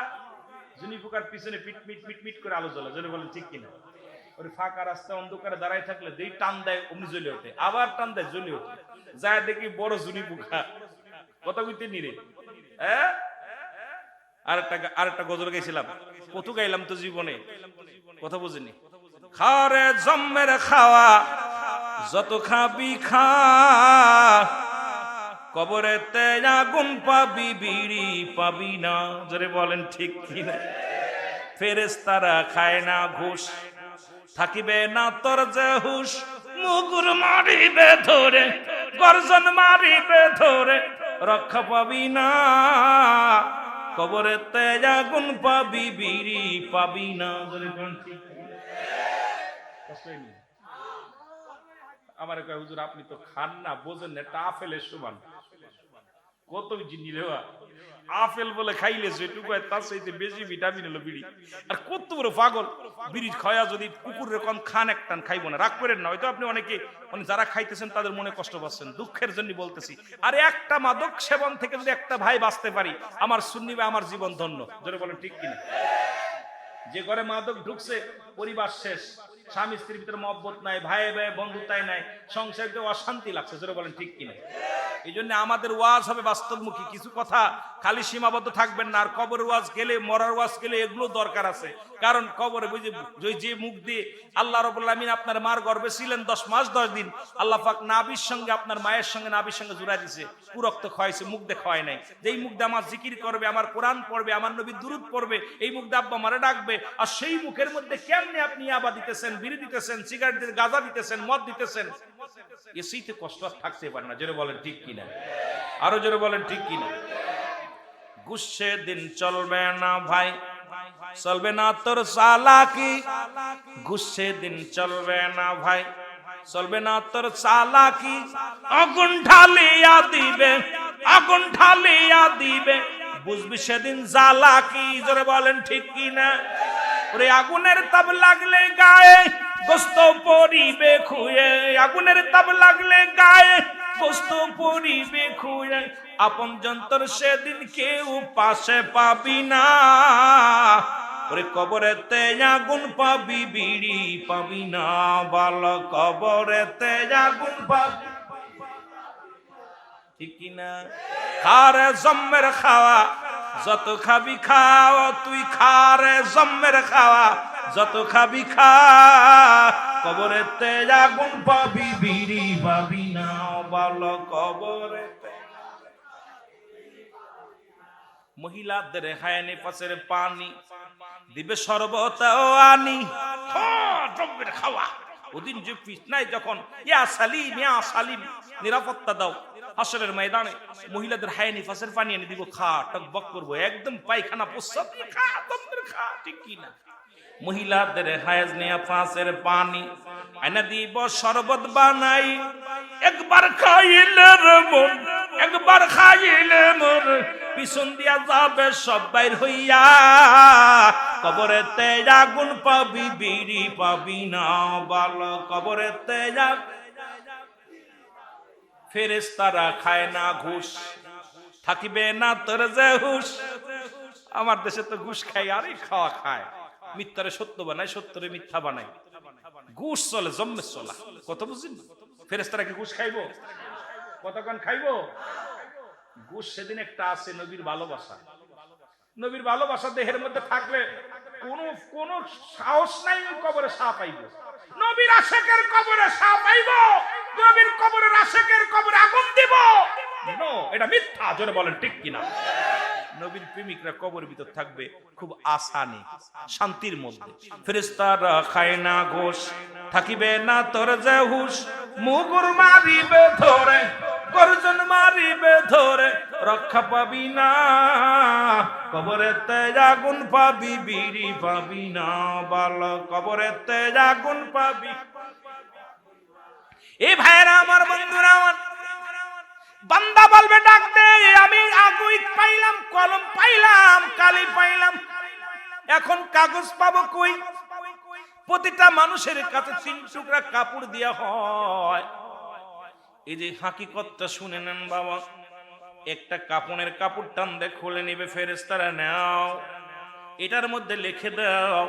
জুনি পোকার পিছনে পিট মিট মিট মিট করে আলো জ্বলে, যেন বলেন ঠিক কিনা? ওই ফাঁকা রাস্তা অন্ধকারে দাঁড়ায় থাকলে যেই টান দেয় অমনি জ্বলে ওঠে, আবার টান দেয় জ্বলে ওঠে, যায় দেখি বড় জুনি পোকা। কথা কইতে নিরে। আরেকটা গজল গাইছিলাম, কত গাইলাম তো জীবনে, কথা বুঝিনি। খারে জম্মের খাওয়া যত খাবি খা, কবরেতে আগুন পাবি বিড়ি পাবি না। জোরে বলেন ঠিক কিনা? ফেরেশতারা খায় না ঘুষ, থাকিবে না তোর যে হুশ, মুগুর মারিবে ধরে গর্জন মারিবে ধরে, রক্ষা পাবি না কবরেতে আগুন পাবি বিড়ি পাবি না। আমার কয় হুজুর আপনি তো খান না, বোঝেন না, এটা আপেলের সমান। কত জিনিস রে আপেল বলে খাইলে যেটুকু তার চাইতে বেশি ভিটামিন হলো বিড়ি। আর কত বড় পাগল, বিড়ি খায়া যদি কুকুরের কম খান এক টান খাইবো না, রাগ করেন না। হয়তো আপনি অনেকে যারা খাইতেছেন তাদের মনে কষ্ট পাচ্ছেন, দুঃখের জন্য বলতেছি। আর একটা মাদক সেবন থেকে যদি একটা ভাই বাঁচতে পারি, আমার সুন্নি ভাই আমার জীবন ধন্য। জোরে বলেন ঠিক কিনা? যে ঘরে মাদক ঢুকছে পরিবার শেষ, স্বামী স্ত্রীর ভিতরে মহব্বত নাই, ভাই ভাই বন্ধুতাই নাই, সংসারে অশান্তি লাগছে। জোরে বলেন ঠিক কিনা? এই জন্য আমাদের ওয়াজ হবে বাস্তবমুখী, কিছু কথা খালি সীমাবদ্ধ থাকবেন না। আর কবরের ওয়াজ গেলে, মরার ওয়াজ গেলে এগুলো দরকার আছে। কারণ কবরে যে মুখ দিয়ে আল্লাহ রাব্বুল আলামিন আপনার মার গর্ভে ছিলেন 10 মাস 10 দিন, আল্লাহ পাক নাভির সঙ্গে আপনার মায়ের সঙ্গে নাভির সঙ্গে জুড়া দিয়েছে, পুরক্ত খাওয়াইছে, মুখ দিয়ে খাওয়াই নাই। যেই মুখ দিয়ে আমার জিকির করবে, আমার কোরআন পড়বে, আমার নবী দুরূদ পড়বে, এই মুখ দিয়ে আব্বা মারে ডাকবে। আর সেই মুখের মধ্যে কেমনে আপনি ইয়াবা দিতেছেন, বিড়ি দিতেছেন, সিগারেট দিতেছেন, গাঁজা দিতেছেন, মদ দিতেছেন, এসিতে কষ্ট থাকতে পারে না। জোরে বলেন ঠিক কিনা? আরো জোরে বলেন ঠিক কিনা? গুসে দিন চলবে না ভাই, চলবে না তোর চালাকি, গুসে দিন চলবে না ভাই, চলবে না তোর চালাকি, আগুন ঢালিয়া দিবে, আগুন ঢালিয়া দিবে, বুঝবি সেদিন জ্বালাকি। জোরে বলেন ঠিক কিনা? ওরে আগুনের তাপ লাগলে গায়ে গোস্ত পরিবে খুয়ে, আগুনের তাপ লাগলে গায়ে গোস্ত পরিবে খুয়ে, আপন যন্তর সেদিন কেউ পাশে পাবি না। ওরে কবরেতে আগুন পাবি বিড়ি পাবি না, বল কবরেতে আগুন পাবি, ঠিক কিনা? খারে জম্মের খাওয়া যত খাবি খাও, তুই খারে জম্মের খাওয়া যত খাবি খা, কবরেতে আগুন পাবি বিড়ি পাবি না, বল কবরেতে। মহিলাদের হায়ানি পাশের পানি দিবে শরবত আনি, জম্মের খাওয়া। ওদিন যে ফিতনায় যখন ইয়া সালিম ইয়া সালিম নিরাপত্তা দাও, হাসরের ময়দানে মহিলাদের হায়ানি পাশের পানি এনে দিব, খা টকবক করবো, একদম পায়খানা প্রস্রাব খা, জম্মের খা, ঠিক কি না? মহিলাদের হায়েজ নিয়ে পাঁচের পানি এনে দিব শরবত বানাই, একবার খাইলে রে মন, একবার খাইলে মোর পিছন দিয়া যাবে সব বাইর হইয়া, কবরেতে আগুন পাবি বিড়ি পাবি না ভালো, কবরেতে ফেরেশতারা খায় না ঘুষ, থাকিবে না তোর যে হুশ। আমার দেশে তো ঘুষ খাই, আরে খাওয়া খায়, মিথ্যারে সত্য বানায়, সত্যরে মিথ্যা বানায়, ঘুষ চলে জম্মে চলা, কত বুঝিন। ফেরেশতারা কি ঘুষ খাইবো? কতক্ষণ খাইবো? ঘুষ সেদিন একটা আছে নবীর ভালোবাসা। নবীর ভালোবাসা দেহের মধ্যে থাকলে কোন সাহস নাই কবরে সাপ পাইব। নবীর আশেকের কবরে সাপ পাইব, নবীর কবরের আশেকের কবরে আগুন দিব, এটা মিথ্যা। জোরে বলেন ঠিক কিনা? নবীর প্রেমিকরা কবরের ভিতর থাকবে খুব আসানি, শান্তির মধ্যে। ফেরেশতারা খায় না ঘুষ, থাকিবে না তোর যে হুশ, মুগুর মারিবে ধরে, গর্জন মারিবে ধরে, রক্ষা পাবি না, কবরেতে আগুন পাবি বিড়ি পাবি না ভালো, কবরেতে আগুন পাবি। এই ভাইরা আমার, বন্ধুরা আমার, বান্দা বলবে ডাক দে, আমি আগুই পাইলাম, কলম পাইলাম, কালি পাইলাম, এখন কাগজ পাবো কই? প্রতিটা মানুষের কাছে 3 টুকরা কাপড় দেয়া হয়। এই যে হাকিকতটা শুনে নেন বাবা, একটা কাপড়ের কাপড় টান দে খুলে নিবে ফেরেশতারা, নাও এটার মধ্যে লিখে দাও,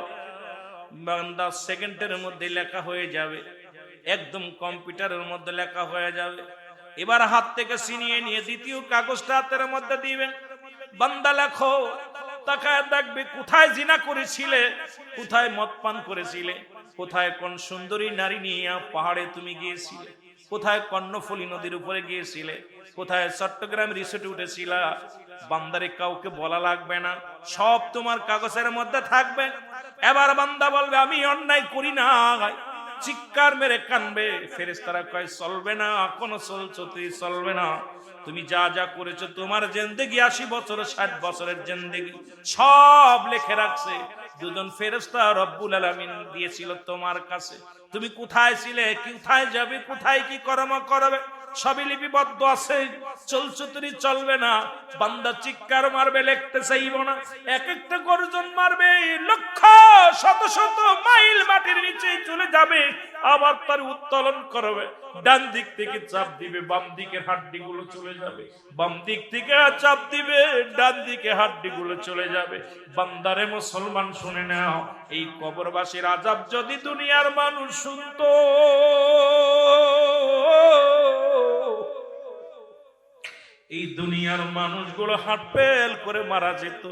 বান্দা সেকেন্ডের মধ্যে লেখা হয়ে যাবে, একদম কম্পিউটারের মধ্যে লেখা হয়ে যাবে। এবার হাত থেকে ছিনিয়ে নিয়ে দ্বিতীয় কাগজটা হাতের মধ্যে দিবেন, বান্দা লেখো, তাকায় দেখবে কোথায় জিনা করেছিলে, কোথায় মদ পান করেছিলে, কোথায় কোন সুন্দরী নারী নিয়ে পাহাড়ে তুমি গিয়েছিলে, কোথায় কর্ণফুলী নদীর উপরে গিয়েছিলে, কোথায় চট্টগ্রাম রিসোর্টে উঠেছিলা। বান্দারে কাউকে বলা লাগবে না, সব তোমার কাগজের মধ্যে থাকবে। এবার বান্দা বলবে আমি অন্যায় করি না, চিৎকার মেরে কানবে। ফেরেশতারা কয় চলবে না, কোনো চলছতি চলবে না, তুমি যা যা করেছো তোমার জিন্দেগি 80 বছর 60 বছরের জিন্দেগি সব লিখে রাখছে। দুজন ফেরেশতা রব্বুল আলামিন দিয়েছিল তোমার কাছে, তুমি কোথায় ছিলে, কোথায় যাবে, কোথায় কি কর্ম করবে, সবই লিপিবদ্ধ আছে। চলছুতরি চলবে না, বান্দা চিৎকার মারবে, লিখতে চাইব না, এক একটা গর্জন মারবে, লক্ষ শত শত মাইল মাটির নিচে চলে যাবে, আবার তার উত্তোলন করবে। ডান দিক থেকে চাপ দিবে, বাম দিকের হাড্ডিগুলো চলে যাবে, বাম দিক থেকে চাপ দিবে, ডান দিকে হাড্ডিগুলো চলে যাবে। বান্দারে মুসলমান শুনে নাও, এই কবরবাসীর আযাব যদি দুনিয়ার মানুষ শুনতো, এই দুনিয়ার মানুষগুলো হাটপেল করে মারা যেত।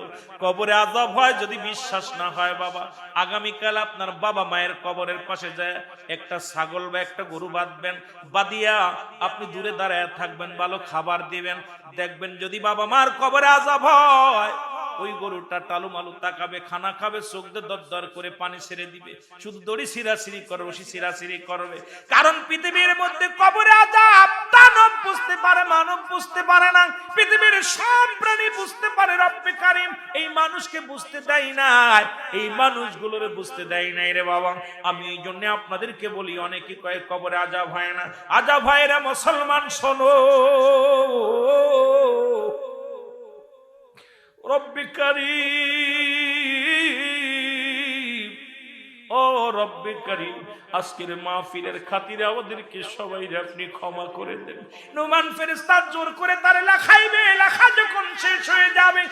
কবরে আযাব হয় যদি বিশ্বাস না হয় বাবা, আগামীকাল আপনার বাবা মায়ের কবরের পাশে যায় একটা ছাগল বা একটা গরু বাঁধবেন, বাঁধিয়া আপনি দূরে দাঁড়ায় থাকবেন, ভালো খাবার দিবেন, দেখবেন যদি বাবা মার কবরে আযাব হয়, ওই গরুটা টালু মালু তাকাবে, খানা খাবে, চোখ দিয়ে দরদর করে পানি ছেড়ে দিবে, শুধু দড়ি সিরাসিরি করবে, রশি সিরাসিরি করবে। কারণ পৃথিবীর মধ্যে কবরে আযাব দানব বুঝতে পারে, মানব বুঝতে পারে না। পৃথিবীর সব প্রাণী বুঝতে পারে, রব্বে কারীম এই মানুষকে বুঝতে দেয় নাই, এই মানুষগুলোরে বুঝতে দেয় নাই রে বাবা। আমি এই জন্য আপনাদেরকে বলি, অনেকে কয় কবরে আযাব হয় না, আযাব হয় রে মুসলমান, শোনো। রব্বে কারীম, ও রব্বে কারীম, আজকের মাহফিলের খাতিরে আমাদেরকে সবাই আপনি ক্ষমা করে দেন। নুমান ফেরেশতা জোর করে তারে লেখাইবে, লেখা যখন শেষ হয়ে যাবে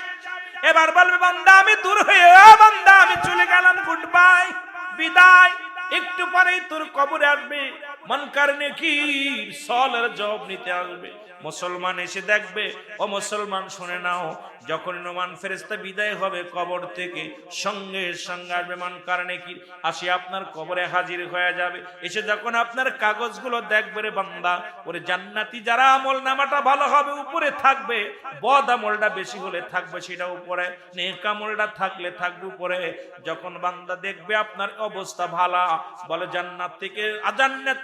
এবার বলবে বান্দা আমি দূর হয়ে, বান্দা আমি চলে গেলাম, গুড বাই, বিদায়। একটু পরেই তোর কবরে আসবে মুনকার নেকির সওয়ালের জবাব নিতে আসবে। মুসলমান এসে দেখবে, ও মুসলমান শুনে নাও, যখন নুমান ফেরেশতা বিদায় হবে কবর থেকে, সঙ্গে সঙ্গে আসবে মুনকার নেকির, আসি আপনার কবরে হাজির হয়ে যাবে। এসে যখন আপনার কাগজগুলো দেখবে রে বান্দা, ওরে জান্নাতি যারা আমল নামাটা ভালো হবে উপরে থাকবে, বদ আমলটা বেশি হলে থাকবে সেটা উপরে, নেক আমলটা থাকলে থাকবে উপরে। যখন বান্দা দেখবে আপনার অবস্থা ভালো, বলে জান্নাত থেকে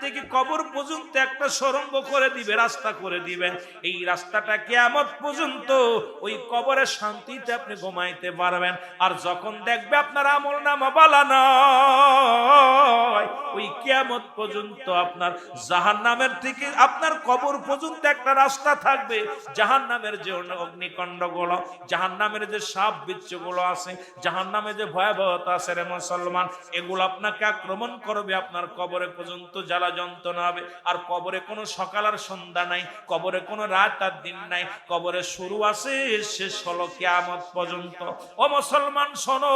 থেকে কবর পর্যন্ত একটা সুড়ঙ্গ করে দিবে, রাস্তা করে দিবেন। এই রাস্তাটা কিয়ামত পর্যন্ত ওই কবরের শান্তিতে আপনি ঘুমাইতে পারবেন। আর যখন দেখবে আপনার আমলনামা বালা নয়, ওই কিয়ামত পর্যন্ত আপনার জাহান্নামের থেকে আপনার কবর পর্যন্ত একটা রাস্তা থাকবে। জাহান্নামের যে অগ্নিকাণ্ডগুলো, জাহান্নামের যে সাপ বিচ্ছুগুলো আছে, জাহান্নামে যে ভয়াবহতা আছে রে মুসলমান, এগুলো আপনাকে আক্রমণ করবে। আপনার কবরে পর্যন্ত জ্বালা যন্ত্রণা হবে। আর কবরে কোনো সকাল আর সন্ধ্যা নাই, কবরে কোনো রাত আর দিন নাই, কবরে শুরু আছে, শেষ হলো কিয়ামত পর্যন্ত। ও মুসলমান শোনো,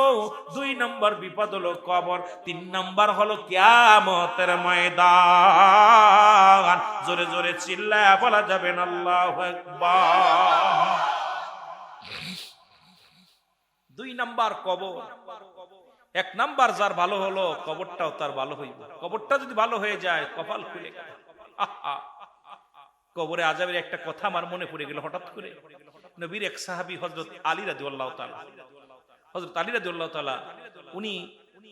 2 নম্বর বিপদ হলো কবর, 3 নম্বর হলো কিয়ামতের ময়দান। জোরে জোরে চিল্লায়া বলা যাবে না আল্লাহু আকবার। 2 নাম্বার কবর। 1 নাম্বার যার ভালো হলো, কবরটাও তার ভালো হইবে। কবরটা যদি ভালো হয়ে যায়, কপাল খুলে গেল। কবরে আযাবের একটা কথা আমার মনে পড়ে গেল হঠাৎ করে। নবীর এক সাহাবী হযরত আলী রাদিয়াল্লাহু তাআলা, হযরত আলী রাদিয়াল্লাহু তাআলা উনি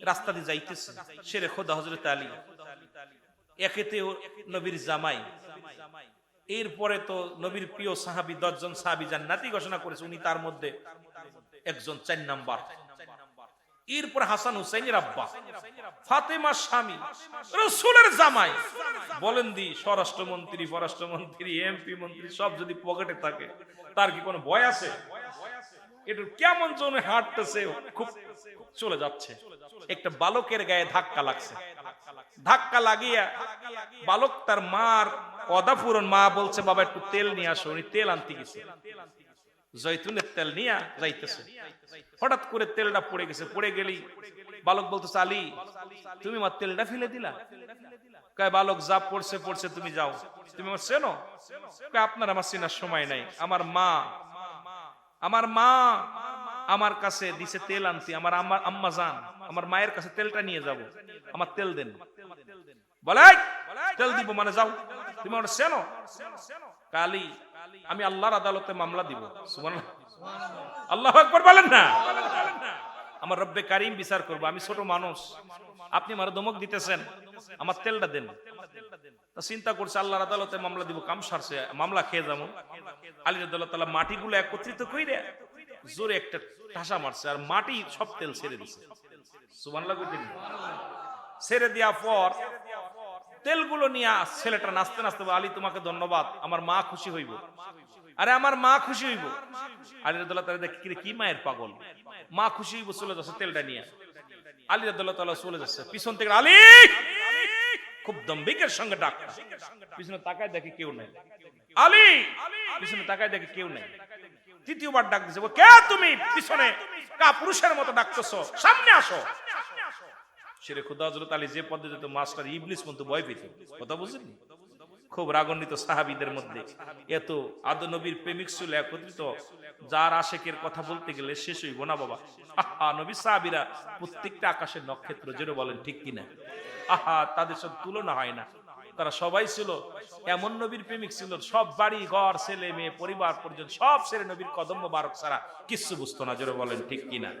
রাস্তা দিয়ে যাইতেছেন। শেরে খোদা হযরত আলী একেতে নবীর জামাই, এরপরে তো নবীর প্রিয় সাহাবী 10 জন সাহাবী জান্নাতি ঘোষণা করেছে, উনি তার মধ্যে একজন 4 নাম্বার। এরপর হাসান হুসাইনের আব্বা, ফাতেমার স্বামী, রাসূলের জামাই। বলেন দি, স্বরাষ্ট্রমন্ত্রী, পররাষ্ট্রমন্ত্রী, এমপি মন্ত্রী সব যদি পকেটে থাকে, তার কি কোনো ভয় আছে? এটা কেমন জনে হাঁটতেছে, খুব চলে যাচ্ছে। একটা বালকের গায়ে ধাক্কা লাগছে। ধাক্কা লাগিয়া বালক তার মার কদা পূরণ, মা বলছে বাবা একটু তেল নিয়ে আসো। উনি তেল আনতে গেছে, জৈতুনের তেল নিয়ে যাইতেছে। হঠাৎ করে তেলটা পড়ে গেছে। পড়ে গেলি বালক বলতেছে, আলী তুমি আমার তেলটা ফেলে দিলা। কয় বালক, যা পড়ছে পড়ছে, তুমি যাও। তুমি আমার চেনো? কয় আপনার আমার চেনার সময় নাই। আমার মা আমার কাছে দিছে তেল আনতে। আমার আম্মা জান, আমার মায়ের কাছে তেলটা নিয়ে যাব, আমার তেল দেন। বলে তেল দিব মানে যাও, তুমি আমার চেনো? কালী আমি আল্লাহর আদালতে মামলা দিব। সুবহানাল্লাহ, আল্লাহু আকবার বলেন না। আমার রব্বে কারীম বিচার করবে। আমি ছোট মানুষ, আপনি আমার ধমক দিতেছেন, আমার তেলটা দেন। তা চিন্তা করছে আল্লাহর আদালতে মামলা দিব, কাম সারছে, মামলা খেয়ে যাবো। আলী রাদিয়াল্লাহু তাআলা মাটিগুলো একত্রিত কইরা জোরে একটা ঠাসা মারছে, আর মাটি সব তেল ছেড়ে দিছে। সুবহানাল্লাহ কইতেন। ছেড়ে দেওয়ার পর তেলগুলো নিয়ে ছেলেটা নাচতে নাচতে, আলী তোমাকে ধন্যবাদ, আমার মা খুশি হইব। আরে আমার মা খুশি হইব? আলী রাদিয়াল্লাহু তাআলা দেখে কি মায়ের পাগল, মা খুশি হইব, চলে যাচ্ছে তেলটা নিয়ে। আলী রাদিয়াল্লাহু তাআলা চলে যাচ্ছে, পিছন থেকে আলী খুব দম্ভিকের সঙ্গে ডাক। পিছনে তাকায় দেখে কেউ নাই। আলী পিছনে তাকায় দেখে কেউ নাই। তৃতীয়বার ডাক দিছে, কে তুমি? পিছনে কা পুরুষের মতো ডাকতেছো, সামনে আসো। শেরে খুদা হযরত আলী যে পদ্ধতিতে মাস্টার ইবলিস পর্যন্ত ভয় পেত, কথা বুঝেন? খুব রাগান্বিত সাহাবীদের মধ্যে এত আদ নবীর প্রেমিক ছিল একত্রিত, যার আশেকের কথা বলতে গেলে শেষ হইব না বাবা। আহা, নবী সাহাবীরা প্রত্যেকটা আকাশের নক্ষত্র, যেটা বলেন ঠিক কিনা? আহা, তাদের সব তুলনা হয় না। তারা সবাই ছিল এমন নবীর প্রেমিক ছিল, সব বাড়ি ঘর, ছেলে মেয়ে, পরিবার পর্যন্ত সব ছেড়ে নবীর কদম মোবারক ছাড়া কিচ্ছু বুঝতো না, যেটা বলেন ঠিক কিনা?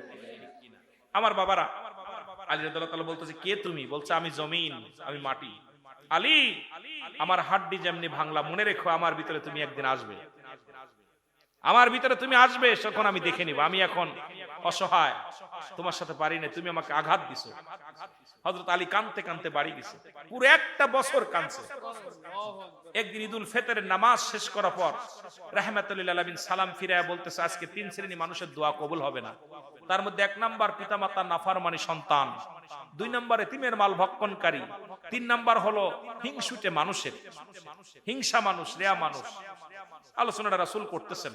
আমার বাবারা, আলী রাদিয়াল্লাহু তাআলা বলতেছে, কে তুমি? বলছে, আমি জমিন, আমি মাটি। আলী আমার হাড্ডি যেমনি ভাঙলা, মনে রেখো আমার ভিতরে তুমি একদিন আসবে, আমার ভিতরে তুমি আসবে, তখন আমি দেখে নিব। আমি এখন অসহায়, তোমার সাথে পারি না, তুমি আমাকে আঘাত দিছো। হযরত আলী কাঁদতে কাঁদতে বাড়ি গেছে, পুরো 1টা বছর কাঁদছে। একদিন ঈদুল ফিতরের নামাজ শেষ করার পর রাহমাতুল লিল আলামিন সালাম ফিরায়া বলতেছে, আজকে 3 শ্রেণী মানুষের দোয়া কবুল হবে না। তার মধ্যে 1 নাম্বার পিতামাতার নাফরমানি সন্তান, 2 নাম্বার এতিমের মাল ভক্ষণকারী, 3 নাম্বার হলো হিংসুটে মানুষের, হিংসা মানুষ, রিয়া মানুষ। আলোচনাটা রাসূল করতেছেন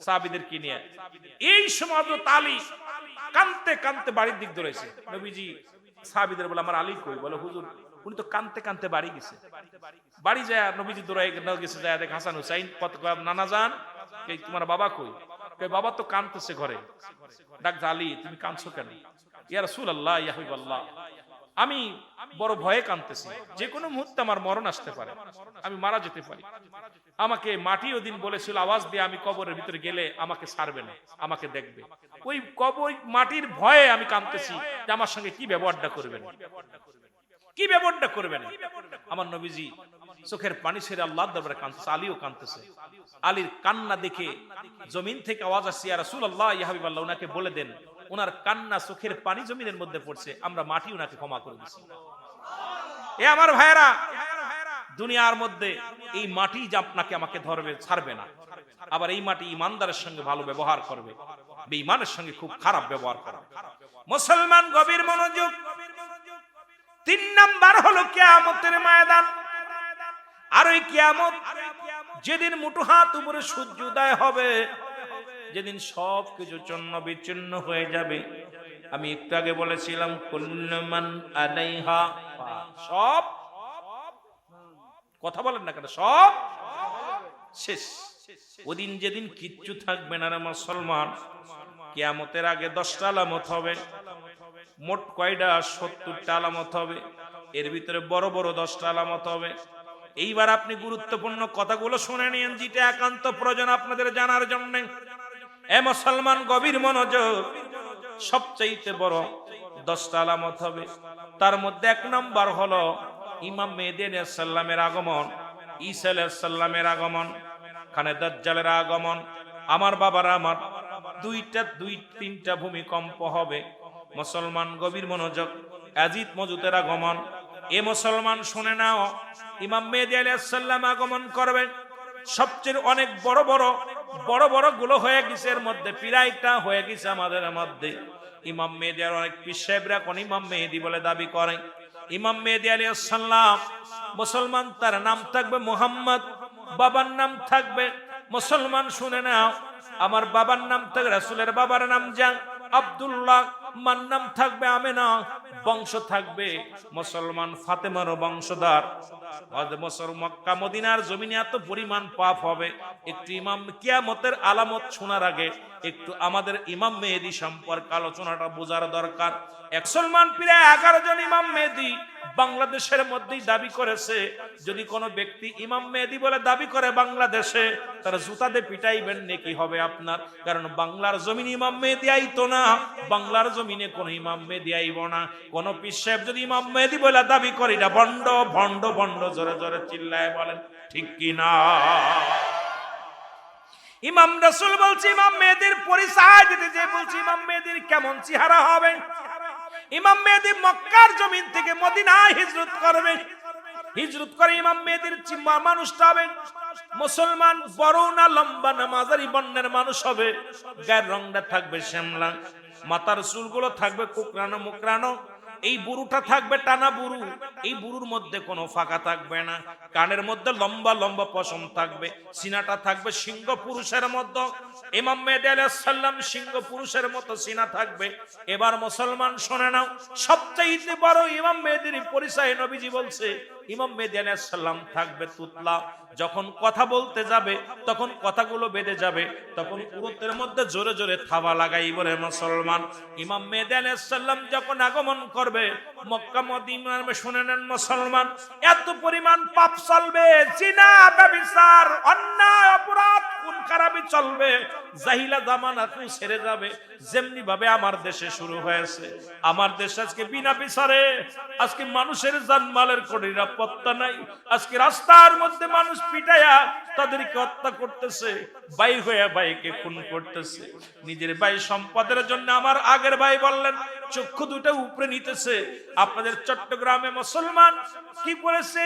সাহাবীদেরকে নিয়ে। এই সময় হযরত আলী কাঁদতে কাঁদতে বাড়ির দিক ধরেছে। নবীজি সাহাবীদের বলে, আমার আলী কই? বলে, হুজুর উনি তো কাঁদতে কাঁদতে বাড়ি গেছে। বাড়ি যায় নবীজি দৌড়ায় গেছে, যায় দেখ হাসান হুসাইন, নানা যান তোমার বাবা কই? বাবা তো কাঁদতেছে ঘরে। ডাক, আলী তুমি কাঁদছো কেন? ইয়া রাসূলুল্লাহ, ইয়া হাবিবাল্লাহ, আমি বড় ভয়ে কাঁদতেছি, যে কোনো মুহূর্তে আমার মরণ আসতে পারে, আমি মারা যেতে পারি। আমাকে মাটি ওদিন বলেছিল আওয়াজ দিয়ে, আমি কবরের ভিতরে গেলে আমাকে ছাড়বে না, আমাকে দেখবে। ওই কবর মাটির ভয়ে আমি কাঁদতেছি যে আমার সঙ্গে কি ব্যবহারটা করবেন। কি ব্যবহারটা করবে না। আমার নবীজি চোখের পানি ছেড়ে আল্লাহর দরবারে কাঁদতেছে, আলীও কাঁদতেছে। আলীর কান্না দেখে জমিন থেকে আওয়াজ আসছে, ইয়া রাসূলুল্লাহ, ইয়া হাবিবাল্লাহ, উনাকে বলে দেন ওনার কান্না চোখের পানি জমিনের মধ্যে পড়ছে, আমরা মাটি উনাকে ক্ষমা করে দিচ্ছি। এ আমার ভাইরা, দুনিয়ার মধ্যে এই মাটি যে আপনাকে আমাকে ধরবে, ছাড়বে না। আবার এই মাটি ইমানদারের সঙ্গে ভালো ব্যবহার করবে, বেঈমানের সঙ্গে খুব খারাপ ব্যবহার করবে। মুসলমান গভীর মনোযোগ। 3 নাম্বার হলো কিয়ামতের ময়দান। আর ওই কিয়ামত যেদিন মুঠো হাত উপরে সূর্য উদয় হবে, যেদিন সব কিছু চন্ন বিচ্ছিন্ন হয়ে যাবে। আমি একটু আগে বলেছিলাম কুল্লু মান আলাইহা, সব কথা বলেন না কেন, সব শেষ। ওদিন যেদিন কিচ্ছু থাকবে না রে মুসলমান। কিয়ামতের আগে 10টা আলামত হবে। মোট কয়টা? 70টা আলামত হবে। এর ভিতরে বড় বড় 10টা আলামত হবে। এইবার আপনি গুরুত্বপূর্ণ কথাগুলো শুনে নিন, যেটা একান্ত প্রয়োজন আপনাদের জানার জন্য। এ মুসলমান গভীর মনোযোগ। সবচাইতে বড় 10টা আলামত হবে। তার মধ্যে 1 নাম্বার হলো ইমাম মেহেদী আলাইহিস সালামের আগমন, ঈসা আলাইহিস সালামের আগমন, খানে দাজ্জালের আগমন। আমার বাবারা, আমার 2-3টা ভূমিকম্প হবে। মুসলমান গভীর মনোযোগ। ইয়াজিদ মজুদের আগমন। এ মুসলমান শুনে নাও, ইমাম মেহেদী আলাইহিস সালাম আগমন করবেন। সবচেয়ে অনেক বড় বড় গুলো হয়ে গেছে, এর মধ্যে প্রায়টা হয়ে গেছে আমাদের মধ্যে। ইমাম মেহেদী আর অনেক পীর সাহেবরা কোন ইমাম মেহেদী বলে দাবি করেন। ইমাম মেহেদী আলাইহিস সালাম মুসলমান, তার নাম থাকবে মুহাম্মদ, বাবার নাম থাকবে, মুসলমান শুনে নাও, আমার বাবার নাম থাকবে, রাসূলের বাবার নাম আব্দুল্লাহ, মার নাম থাকবে আমেনা, বংশ থাকবে মুসলমান ফাতেমার বংশধর। মক্কা মদিনার জমিনে এত পরিমাণ পাপ হবে। একটু ইমাম কিয়ামতের আলামত শোনার আগে একটু আমাদের ইমাম মেহেদী সম্পর্কে আলোচনাটা বোঝার দরকার। মুসলমান প্রায় 11 জন ইমাম মেহেদী বাংলাদেশের মধ্যেই দাবি করেছে। যদি কোনো ব্যক্তি ইমাম মেহেদী বলে দাবি করে বাংলাদেশে, তার জুতাতে পিটাইবেন নাকি হবে আপনার। কারণ বাংলার জমিনে ইমাম মেহেদী আইতো না, বাংলার জমিনে কোন ইমাম মেহেদী আইব না। কোন পীর সাহেব যদি ইমাম মেহেদী বলে দাবি করে, এটা ভণ্ড ভণ্ড ভণ্ড, জোরে জোরে চিল্লায় বলেন ঠিক কি না? ইমাম রাসূল বলছে, ইমাম মেহেদীর পরিচয় দিতে যে বলছে ইমাম মেহেদীর কেমন চেহারা হবে। ইমাম মেহেদী মক্কার জমিন থেকে মদিনায় হিজরত করবে। হিজরত করে ইমাম মেহেদীর মানুষটা হবে মুসলমান, বড় না লম্বা না মাঝারি বর্ণের মানুষ হবে। গায়ের রংটা থাকবে শ্যামলা, মাথার চুলগুলো থাকবে কুকরানো মুকরানো, এই বুরুটা থাকবে টানা বুরু, এই বুরুর মধ্যে কোনো ফাঁকা থাকবে না। কানের মধ্যে লম্বা লম্বা পশম থাকবে, সিনাটা থাকবে সিংহ পুরুষের মতো। ইমাম মেহেদী আলাইহিস সালাম সিংহ পুরুষের মতো সিনা থাকবে। এবার মুসলমান শুনে নাও, সবচেয়ে বড় ইমাম মেহেদীর পরিচয় নবীজি বলছে, ইমাম মেহেদী আলাইহিস সালাম থাকবে তুতলা। যখন কথা বলতে যাবে তখন কথাগুলো বেঁধে যাবে, তখন উরুতের মধ্যে জোরে জোরে থাবা লাগাই বলে মুসলমান। ইমাম মেহেদী আলাইহিস সালাম যখন আগমন করবে মক্কা মদিনার, শুনে নেন মুসলমান, এত পরিমাণ পাপ চলবে, জিনা ব্যভিচার অন্যায় অপরাধ খুন খারাপি চলবে। জাহিলা জামানা তুই ছেড়ে যাবে, যেমনি ভাবে আমার দেশে শুরু হয়েছে। আমার দেশে আজকে বিনা বিচারে আজকে মানুষের জানমালের কোনো নিরাপত্তা নাই। আজকে রাস্তার মধ্যে মানুষ পিটায়া তাদেরকে হত্যা করতেছে, ভাই হয়ে ভাইকে খুন করতেছে। নিজের ভাই সম্পদের জন্য আমার আগের ভাই বললেন চক্ষু দুটো উপরে নিতেছে। আপনাদের চট্টগ্রামে মুসলমান কি করেছে,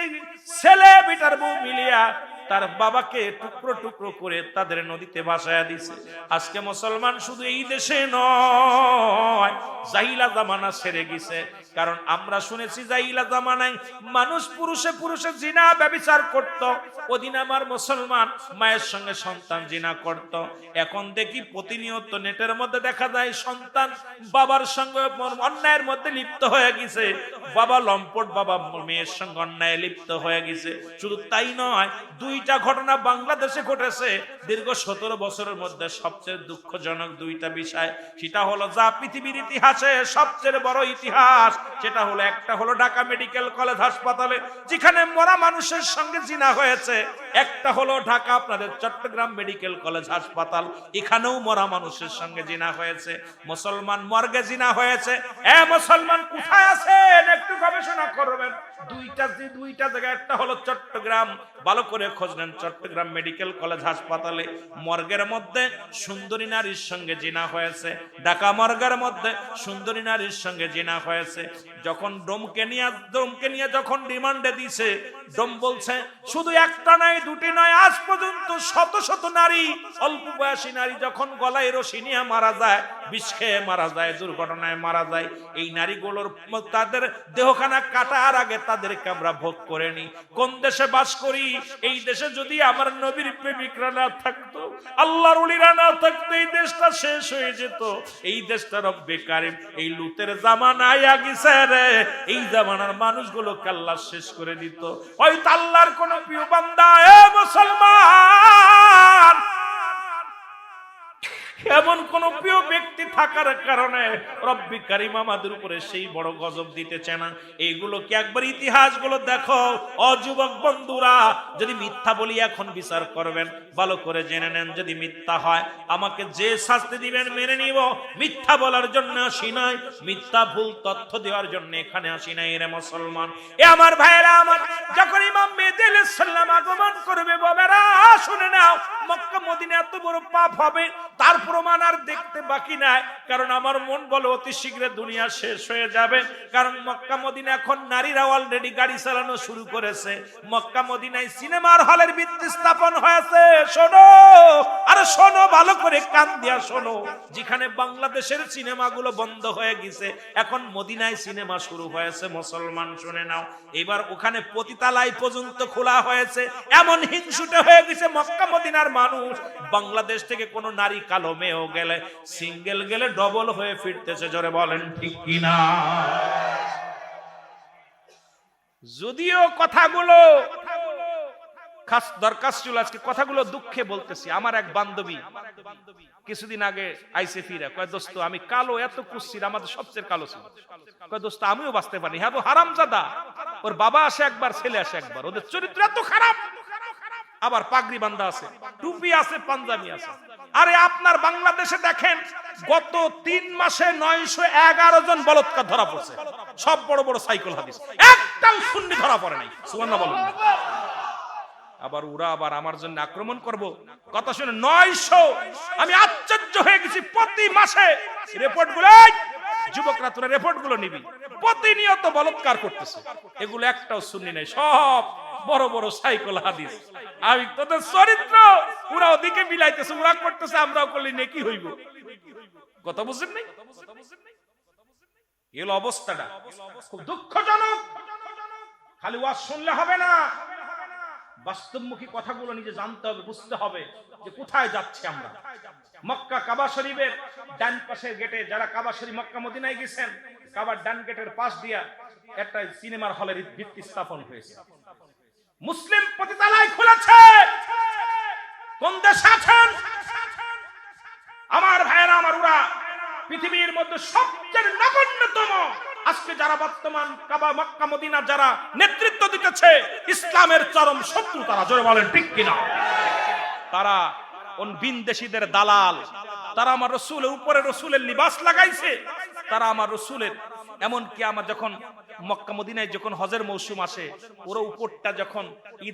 ছেলে বেটার বউ মিলিয়া তার বাবাকে টুকরো টুকরো করে তাদের নদীতে ভাসায়া দিছে। আজকে মুসলমান শুধু এই দেশে নয়, জাহিলা জামানা ছেড়ে গেছে। কারণ আমরা শুনেছি জাহিলা জামানায় মানুষ পুরুষে পুরুষে জিনা ব্যভিচার করত। ওদিন আমার মুসলমান মায়ের সঙ্গে সন্তান জিনা করত। এখন দেখি প্রতিনিয়ত নেটের মধ্যে দেখা যায় সন্তান বাবার সঙ্গে অন্যায়ের মধ্যে লিপ্ত হয়ে গেছে। বাবা লম্পট, বাবা মেয়ের সঙ্গে অন্যায় লিপ্ত হয়ে গেছে। শুধু তাই নয়, 2টা ঘটনা বাংলাদেশে ঘটেছে দীর্ঘ 17 বছরের মধ্যে। সবচেয়ে দুঃখজনক 2টা বিষয়, সেটা হলো যা পৃথিবীর ইতিহাসে সবচেয়ে বড় ইতিহাস, সেটা হলো একটা হলো ঢাকা মেডিকেল কলেজ হাসপাতালে যেখানে মরা মানুষের সঙ্গে জিনা হয়েছে। একটা হলো ঢাকা আপনাদের চট্টগ্রাম মেডিকেল কলেজ হাসপাতাল, এখানেও মরা মানুষের সঙ্গে জিনা হয়েছে, মুসলমান মর্গে জিনা হয়েছে। মুসলমান কোথায় আছেন একটু গবেষণা করবেন। দুইটা জায়গা, একটা হলো চট্টগ্রাম, ভালো করে খোঁজ নেন, চট্টগ্রাম মেডিকেল কলেজ হাসপাতালে মর্গের মধ্যে সুন্দরী নারীর সঙ্গে জিনা হয়েছে, ঢাকা মর্গের মধ্যে সুন্দরী নারীর সঙ্গে জিনা হয়েছে। যখন ডোমকে নিয়ে যখন রিমান্ডে দিছে, ডোম বলছে শুধু একটা নয়, দুটি নয়, আজ পর্যন্ত শত শত নারী, অল্প বয়সী নারী যখন গলায় রশি নিয়ে মারা যায়, বিষ খেয়ে মারা যায়, দুর্ঘটনায় মারা যায়, এই নারীগুলোর তাদের দেহখানা কাটার আগে তাদেরকে আমরা ভোগ করে নি। কোন দেশে বাস করি? এই দেশে যদি আমার নবীর প্রেমিকরা না থাকতো, আল্লাহর ওলিরা না থাকতো, এই দেশটা শেষ হয়ে যেত। এই দেশটা রব্বে কারিম এই লুতের জামানায় গেছে রে, এই জামানার মানুষগুলোকে আল্লাহ শেষ করে দিত। হয়তো আল্লাহর কোন প্রিয় বান্দা, মুসলমান, এমন কোন প্রিয় ব্যক্তি থাকার কারণে রব্বি কারিম আমাদের উপরে সেই বড় গজব দিতেছে না। এইগুলো কি একবার ইতিহাসগুলো দেখো। অযুবক বন্ধুরা, যদি মিথ্যা বলি এখন বিচার করবেন, ভালো করে জেনে নেন, যদি মিথ্যা হয় আমাকে যে শাস্তি দিবেন মেনে নিব। মিথ্যা বলার জন্য আসি নাই, মিথ্যা ভুল তথ্য দেওয়ার জন্য এখানে আসি নাই রে মুসলমান। এ আমার ভাইরা আমার, যখন ইমাম মেহেদী আলাইহিস সালাম আগমন করবে, বাবারা শুনে নাও, মক্কা মদিনা এত বড় পাপ হবে, তার প্রমাণ আর দেখতে বাকি নাই। কারণ আমার মন বলে অতি শীঘ্র দুনিয়া শেষ হয়ে যাবে। কারণ মক্কা মদিনা এখন নারীরা অলরেডি গাড়ি চালানো শুরু করেছে। মক্কা মদিনায় সিনেমার হলের ভিত্তি স্থাপন হয়েছে। শোনো, আরে শোনো, ভালো করে কান দিয়া শোনো। যেখানে বাংলাদেশের সিনেমাগুলো বন্ধ হয়ে গেছে, এখন মদিনায় সিনেমা শুরু হয়েছে। মুসলমান শুনে নাও, এবার ওখানে পতিতালয় পর্যন্ত খোলা হয়েছে। এমন হিংসুটে হয়ে গেছে মক্কা মদিনার মানুষ, বাংলাদেশ থেকে কোন নারী কালো মেয়েও গেলে, সিঙ্গেল গেলে ডবল হয়ে ফিরতেছে। জোরে বলেন ঠিক কিনা? যদিও কথাগুলো খাস দরকার ছিল, আজকে কথাগুলো দুঃখে বলতেছি। আমার এক বান্ধবী কিছুদিন আগে আইসে ফিরে কয়, দোস্ত আমি কালো, এত কুচ্ছির, আমাদের সবচেয়ে কালো ছিল। কয় দোস্ত আমিও বাঁচতে পারি। হ্যাঁ, হারামজাদা, ওর বাবা আসে একবার, ছেলে আসে একবার, ওদের চরিত্র এত খারাপ। আবার পাগড়ি বান্ধা আছে, টুপি আছে, পাঞ্জাবি আছে। আরে আপনার বাংলাদেশে দেখেন, গত 3 মাসে 911 জন বলৎকার ধরা পড়ছে। সব বড় বড় সাইকেল হাদিস, একটাও সুন্নি ধরা পড়ে নাই। সুবহানাল্লাহ বলুন। আবার ওরা আবার আমার জন্য আক্রমণ করব, কথা শুনে 900। আমি আশ্চর্য হয়ে গেছি। প্রতি মাসে রিপোর্ট গুলো, যুবকরা তোরা রিপোর্ট গুলো নিবি, প্রতিনিয়ত বলৎকার করতেছে। এগুলো একটাও সুন্নি নাই, সব বড় বড় সাইকেল হাদিস। আমি তোদের চরিত্র ওরা ওদিকে মিলাইতেছে, ওরা করতেছে, আমরাও করলে নেকি হইব। কথা বুঝছেন নাই? এল অবস্থাটা খুব দুঃখজনক। খালি ওয়াজ শুনলে হবে না, বাস্তবমুখী কথাগুলো নিজে জানতে হবে, বুঝতে হবে যে কোথায় যাচ্ছে আমরা। মক্কা কাবা শরীফের ডান পাশের গেটে, যারা কাবা শরীফ মক্কা মদিনায় গেছেন, কাবার ডান গেটের পাশ দিয়া একটা সিনেমার হলের ভিত্তি স্থাপন হয়েছে। মুসলিম পতিতালয় খুলেছে। কোন দেশে আছেন আমার ভাইয়েরা আমার? ওরা পৃথিবীর মধ্যে সবচেয়ে নগণ্যতম, আজকে যারা বর্তমান কাবা মক্কা মদিনা যারা নেতৃত্ব দিতেছে, ইসলামের চরম শত্রু তারা। জোরে বলেন ঠিক কিনা? তারা বিনদেশীদের দালাল। তারা আমার রসুলের উপরে রসুলের লিবাস লাগাইছে। তারা আমার রসুলের, এমনকি আমার যখন মক্কা মদিনায় যখন হজের মৌসুম আসে, ওরা উপরটা যখন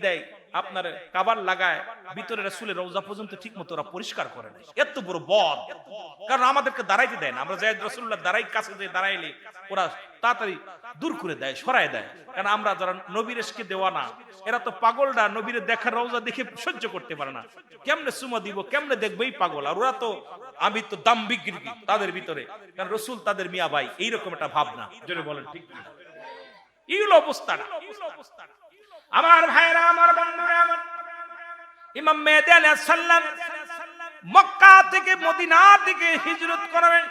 দেয় আপনার কাবার লাগায়, ভিতরে রাসূলের রওজা পর্যন্ত ঠিক মতো ওরা পরিষ্কার করে না। এত বড় বদ, কারণ আমাদেরকে দাঁড়াইতে দেয় না। আমরা যাই রাসূলুল্লাহ দাঁড়াই কাছে যে দাঁড়াইলে ওরা তাড়াতাড়ি দূর করে দেয়, সরায় দেয়। কারণ আমরা যারা নবীর এসকে দেওয়া না, এরা তো পাগলরা, নবীর দেখার রওজা দেখে সহ্য করতে পারে না। কেমনে সুমা দিব, কেমনে দেখবেই পাগল। আর ওরা তো, আমি তো দাম বিক্রি তাদের ভিতরে, কারণ রসুল তাদের মিয়া ভাই, এইরকম একটা ভাবনা। জোরে বলেন ঠিক না? এই হলো অবস্থাটা। আমার ভাইরা আমার বন্ধুরা আমার, ইমাম মেহেদী আলাইহিস সালাম মক্কা থেকে মদিনা থেকে হিজরত করবেন।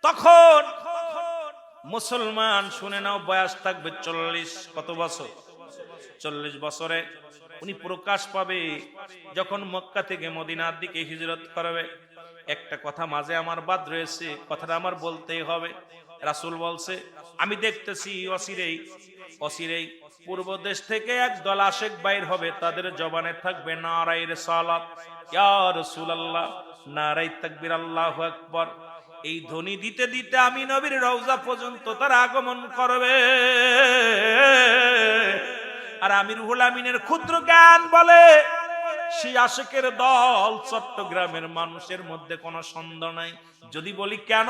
তখন মুসলমান শুনে নাও, বয়স থাকবে 40। কত বছর? 40 বছরে উনি প্রকাশ পাবে যখন মক্কা থেকে মদিনার দিকে হিজরত করবে। একটা কথা মাঝে আমার বাদ রয়েছে, কথাটা আমার বলতেই হবে। রাসূল বলছে, আমি দেখতেছি অচিরেই পূর্ব দেশ থেকে একদল আশেক বাইর হবে, তাদের জবানে থাকবে নারায়ে রিসালাত, ইয়া রাসূলুল্লাহ, নারায়ে তাকবীর, আল্লাহু আকবার। এই ধ্বনি দিতে দিতে আমি নবীর রওজা পর্যন্ত তার আগমন করবে। আর আমি রুহুল আমিনের ক্ষুদ্র জ্ঞান বলে সেই আশেকের দল চট্টগ্রামের মানুষের মধ্যে কোনো সন্দেহ নাই। যদি বলি কেন,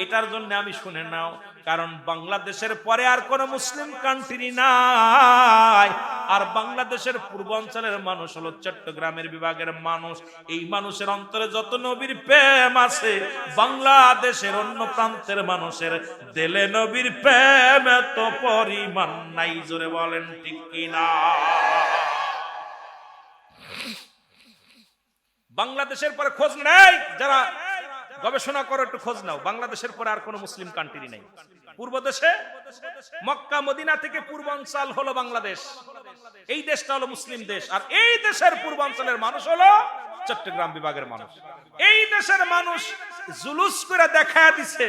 এটার জন্য আমি শুনে নাও, কারণ বাংলাদেশের পরে আর কোন মুসলিম কান্ট্রি নাই। আর বাংলাদেশের পূর্বাঞ্চলের মানুষ হলো চট্টগ্রামের বিভাগের মানুষ। এই মানুষের অন্তরে যত নবীর প্রেম আছে, বাংলাদেশের অন্য প্রান্তের মানুষের দিলে নবীর প্রেম এত পরিমাণ নাই। জোরে বলেন ঠিক কিনা? বাংলাদেশের পরে খোঁজ নেই, যারা গবেষণা করো একটু খোঁজ নাও, বাংলাদেশের পরে আর কোন মুসলিম কান্ট্রি নেই। পূর্ব দেশে মক্কা মদিনা থেকে পূর্বাঞ্চল হলো বাংলাদেশ, এই দেশটা হলো মুসলিম দেশ। আর এই দেশের পূর্বাঞ্চলের মানুষ হলো চট্টগ্রাম বিভাগের মানুষ। এই দেশের মানুষ জুলুস করে দেখায় দিছে,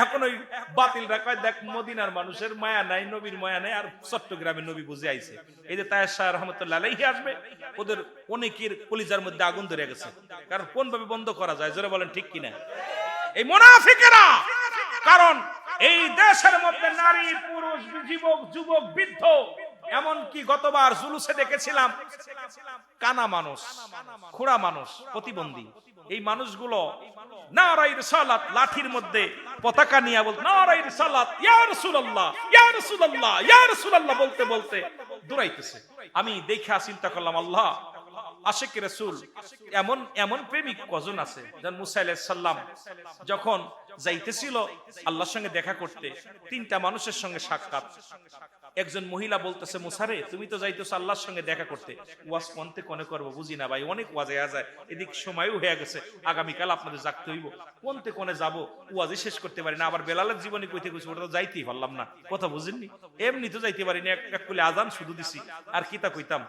এখন ওই বাতিল রাখায় দেখ মদিনার মানুষের মায়া নাই, নবীর মায়া নাই, আর চট্টগ্রামের নবী বুঝে আইছে। এই যে তায়ের শাহ রহমতুল্লাহ আলাইহি আসবে, ওদের অনেকের কলিজার মধ্যে আগুন ধরে গেছে। কারণ কোন ভাবে বন্ধ করা যায়? জোরে বলেন ঠিক কিনা? এই মুনাফিকেরা। কারণ এই দেশের মধ্যে নারী, পুরুষ, যুবক, যুবক, বৃদ্ধ, এমনকি গতবার জুলুসে দেখেছিলাম কানা মানুষ, খুড়া মানুষ, প্রতিবন্ধী, এই মানুষগুলো নারায়ে রিসালাত লাঠির মধ্যে পতাকা নিয়ে বলতে নারায়ে রিসালাত, ইয়া রাসূলুল্লাহ, ইয়া রাসূলুল্লাহ, ইয়া রাসূলুল্লাহ বলতে বলতে দৌড়াইতেছে। আমি দেখে চিন্তা করলাম, আল্লাহ, আশিক রাসূল এমন এমন প্রেমিক কজন আছে। যেমন মুসা আলাইহিস সালাম যখন যাইতেছিল আল্লাহর সঙ্গে দেখা করতে, তিনটা মানুষের সঙ্গে সাক্ষাৎ। একজন মহিলা বলতেছে, মুসারে তুমি তো যাইতেছো আল্লাহর সঙ্গে দেখা করতে, ওয়াজ কোনতে কোনে করবো বুঝি না ভাই, অনেক ওয়াজে যায়, এদিক সময়ও হয়ে গেছে, আগামীকাল আপনাদের জাগতে হইব, কোনতে কোনে যাবো, ওয়াজে শেষ করতে পারি না। আবার বেলালের জীবনী কইতে কইছে, ওটা তো যাইতেই পারলাম না, কথা বুঝেননি, এমনি তো যাইতে পারি না, এক কুলে আজান শুধু দিছি, আর কিতা কইতাম।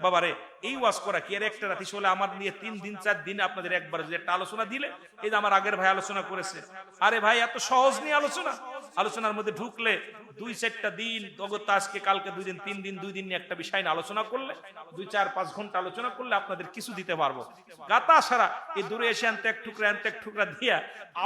বাবারে এই ওয়াজ করা কি আর একটা রাতি চলে? আমার নিয়ে 3 দিন 4 দিন আপনাদের একবার যদি একটা আলোচনা দিলে, এই যে আমার আগের ভাই আলোচনা করেছে, আরে ভাই এত সহজ নিয়ে আলোচনা, আলোচনার মধ্যে ঢুকলে 2-4টা দিন, আজকে কালকে 2 দিন 3 দিন 2 দিন নিয়ে একটা বিষয় নিয়ে আলোচনা করলে, 2-4-5 ঘন্টা আলোচনা করলে আপনাদের কিছু দিতে পারবো। গাতা সারা এই দূরে এসে আনতে এক টুকরা দিয়া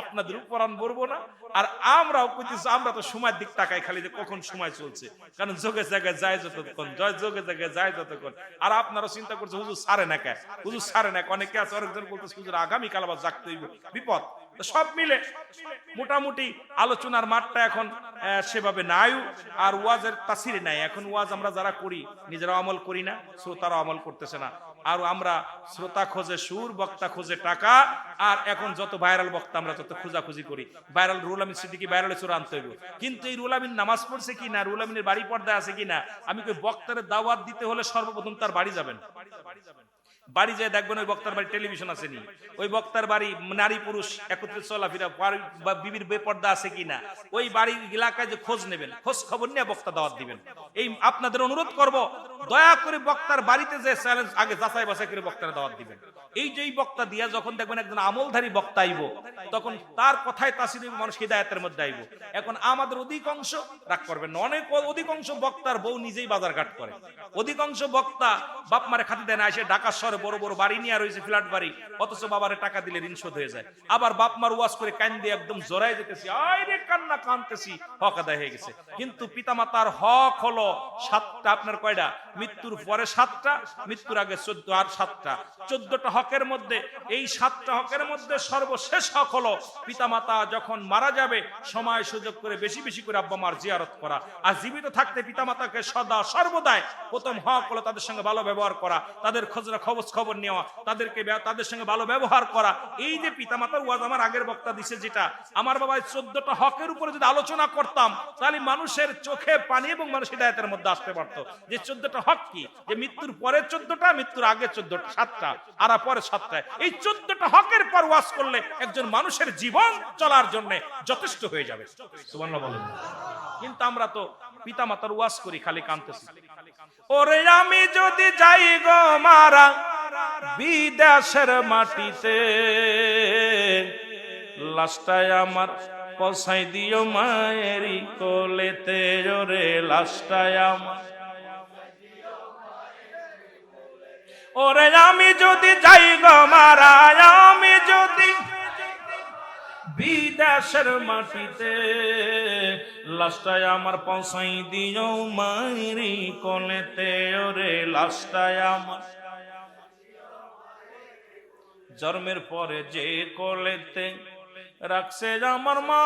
আপনাদের উপরান বলবো না। আর আমরাও কইতেছি, আমরা তো সময়ের দিক তাকাই খালি, যে কখন সময় চলছে, কারণ যোগে জায়গায় যায় যতক্ষণ, যোগে জায়গায় যায় যতক্ষণ। আর আপনারা চিন্তা করছে হুজুর সারে না কে, হুজুর সারে না, অনেকে আছে অনেকজন বলতেছে হুজুর আগামীকাল আবার জাগতে হইব, বিপদ। সব মিলে মোটামুটি আলোচনার মাঠটা এখন সেভাবে নাই, আর ওয়াজের তাসিরে নাই। এখন ওয়াজ আমরা যারা করি নিজেরা আমল করি না, শ্রোতারা আমল করতেছে না। আর আমরা শ্রোতা খোঁজে সুর, বক্তা খোঁজে টাকা, আর এখন যত ভাইরাল বক্তা আমরা তত খোঁজাখুঁজি করি। ভাইরাল রুহুল আমিন সিদ্দিকী ভাইরালে চোর আনতে হইব, কিন্তু এই রুহুল আমিন নামাজ পড়ছে কিনা, রুহুল আমিনের বাড়ি পর্দা আছে কিনা, আমি কই বক্তারে দাওয়াত দিতে হলে সর্বপ্রথম তার বাড়ি যাবেন, বাড়ি যায় দেখবেন ওই বক্তার বাড়ি টেলিভিশন আছে নি, ওই বক্তার বাড়ি নারী পুরুষ একত্রে চলাফেরা, বিবির বেপর্দা আছে কিনা, ওই বাড়ির এলাকায় যে খোঁজ নেবেন, খোঁজ খবর নিয়ে বক্তা দাওয়াত দিবেন। এই আপনাদের অনুরোধ করব, দয়া করে বক্তার বাড়িতে যে চ্যালেঞ্জ আগে যাচাই বাছাই করে বক্তার দাওয়াত দিবেন। এই যে বক্তা দিয়া যখন দেখবেন একজন আমলধারী বক্তা আইব, তখন তার কথায় তাসির মানুষ হিদায়াতের মধ্যে আইব। এখন আমাদের অধিকাংশ রাগ করবেন না, অনেক অধিকাংশ বক্তার বউ নিজেই বাজার ঘাট করে, অধিকাংশ বক্তা বাপ মারে খাতি দেয় না, এসে ঢাকা শহরে বড় বড় বাড়ি নিয়ে রয়েছে, ফ্ল্যাট বাড়ি, অথচ বাবারে টাকা দিলে ঋণ শোধ হয়ে যায়। আবার বাপ মার ওয়াজ করে কান দিয়ে একদম জড়াই যেতেছি, আরে কান্না কানতেছি, হক আদায় হয়ে গেছে। কিন্তু পিতামাতার হক হলো 7টা, আপনার কয়টা? মৃত্যুর পরে 7টা, মৃত্যুর আগে 14, আর 7টা, 14টা হকের মধ্যে এই 7টা হকের মধ্যে সর্বশেষ হক হলো পিতামাতা যখন মারা যাবে সময় সুযোগ করে বেশি বেশি করে আব্বা মার জিয়ারত করা। আর জীবিত থাকতে পিতামাতাকে সদা সর্বদাই প্রথম হক হলো তাদের সঙ্গে ভালো ব্যবহার করা, তাদের খবর নেওয়া, তাদের সঙ্গে ভালো ব্যবহার করা। এই যে পিতামাতার ওয়াজ আমার আগের বক্তা দিছে, যেটা আমার বাবা 14টা হকের উপরে যদি আলোচনা করতাম, তাহলে মানুষের চোখে পানি এবং মানুষ হিদায়াতের মধ্যে আসতে পারত। যে 14টা হক কি, যে মৃত্যুর পরে 14টা, মৃত্যুর আগে 14টা, 7টা, আর পরে 7টা। এই 14টা হকের পর ওয়াজ করলে একজন মানুষের জীবন চলার জন্য যথেষ্ট হয়ে যাবে। সুবহানাল্লাহ বলেন। কিন্তু আমরা তো পিতামাতার ওয়াজ করি খালি কাঁদতেছি। ওরে আমি যদি যাই গো মারা বিদেশের মাটিতে, লাশটায় আমার পৌঁছাই দিও মায়েরই কোলেতে, ওরে লাশটায় আমার ওরে আমি যদি যাই গো মারা, আমি যদি বিদেশের মাটিতে, লাশটায় আমার পৌঁছাই দিও মায়েরি কোলেতে। ওরে লাশটায় আমার জন্মের পরে যে কোলেতে রাখছে আমার মা,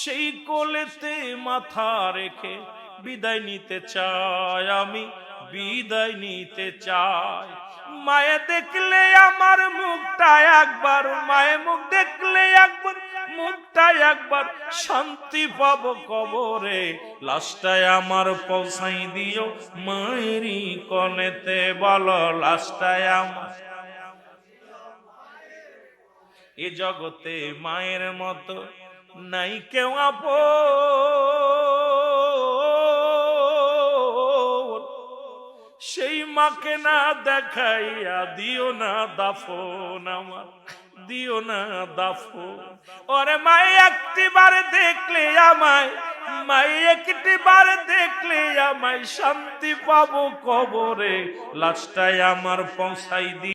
সেই কোলেতে মাথা রেখে বিদায় নিতে চাই, আমি বিদায় নিতে চাই। মায়ে দেখলে আমার মুখটা একবার, মায়ে মুখ দেখলে একবার, মুখটা একবার শান্তি পাবো কবরে। লাশটায় আমার পৌঁছাই দিও মায়েরি কোলেতে, বলো লাশটায় আমার। এ জগতে মায়ের মতো নাই কেউ আপন, সেই মাকে না দেখাইয়া দিও না দাফন আমার, দিও না দাফন। ওরে মাই একটিবার দেখলে আমায়, মাই একটিবার দেখলে আমায় শান্তি পাবো কবরে। লাশটায় আমার পৌঁছাই দি।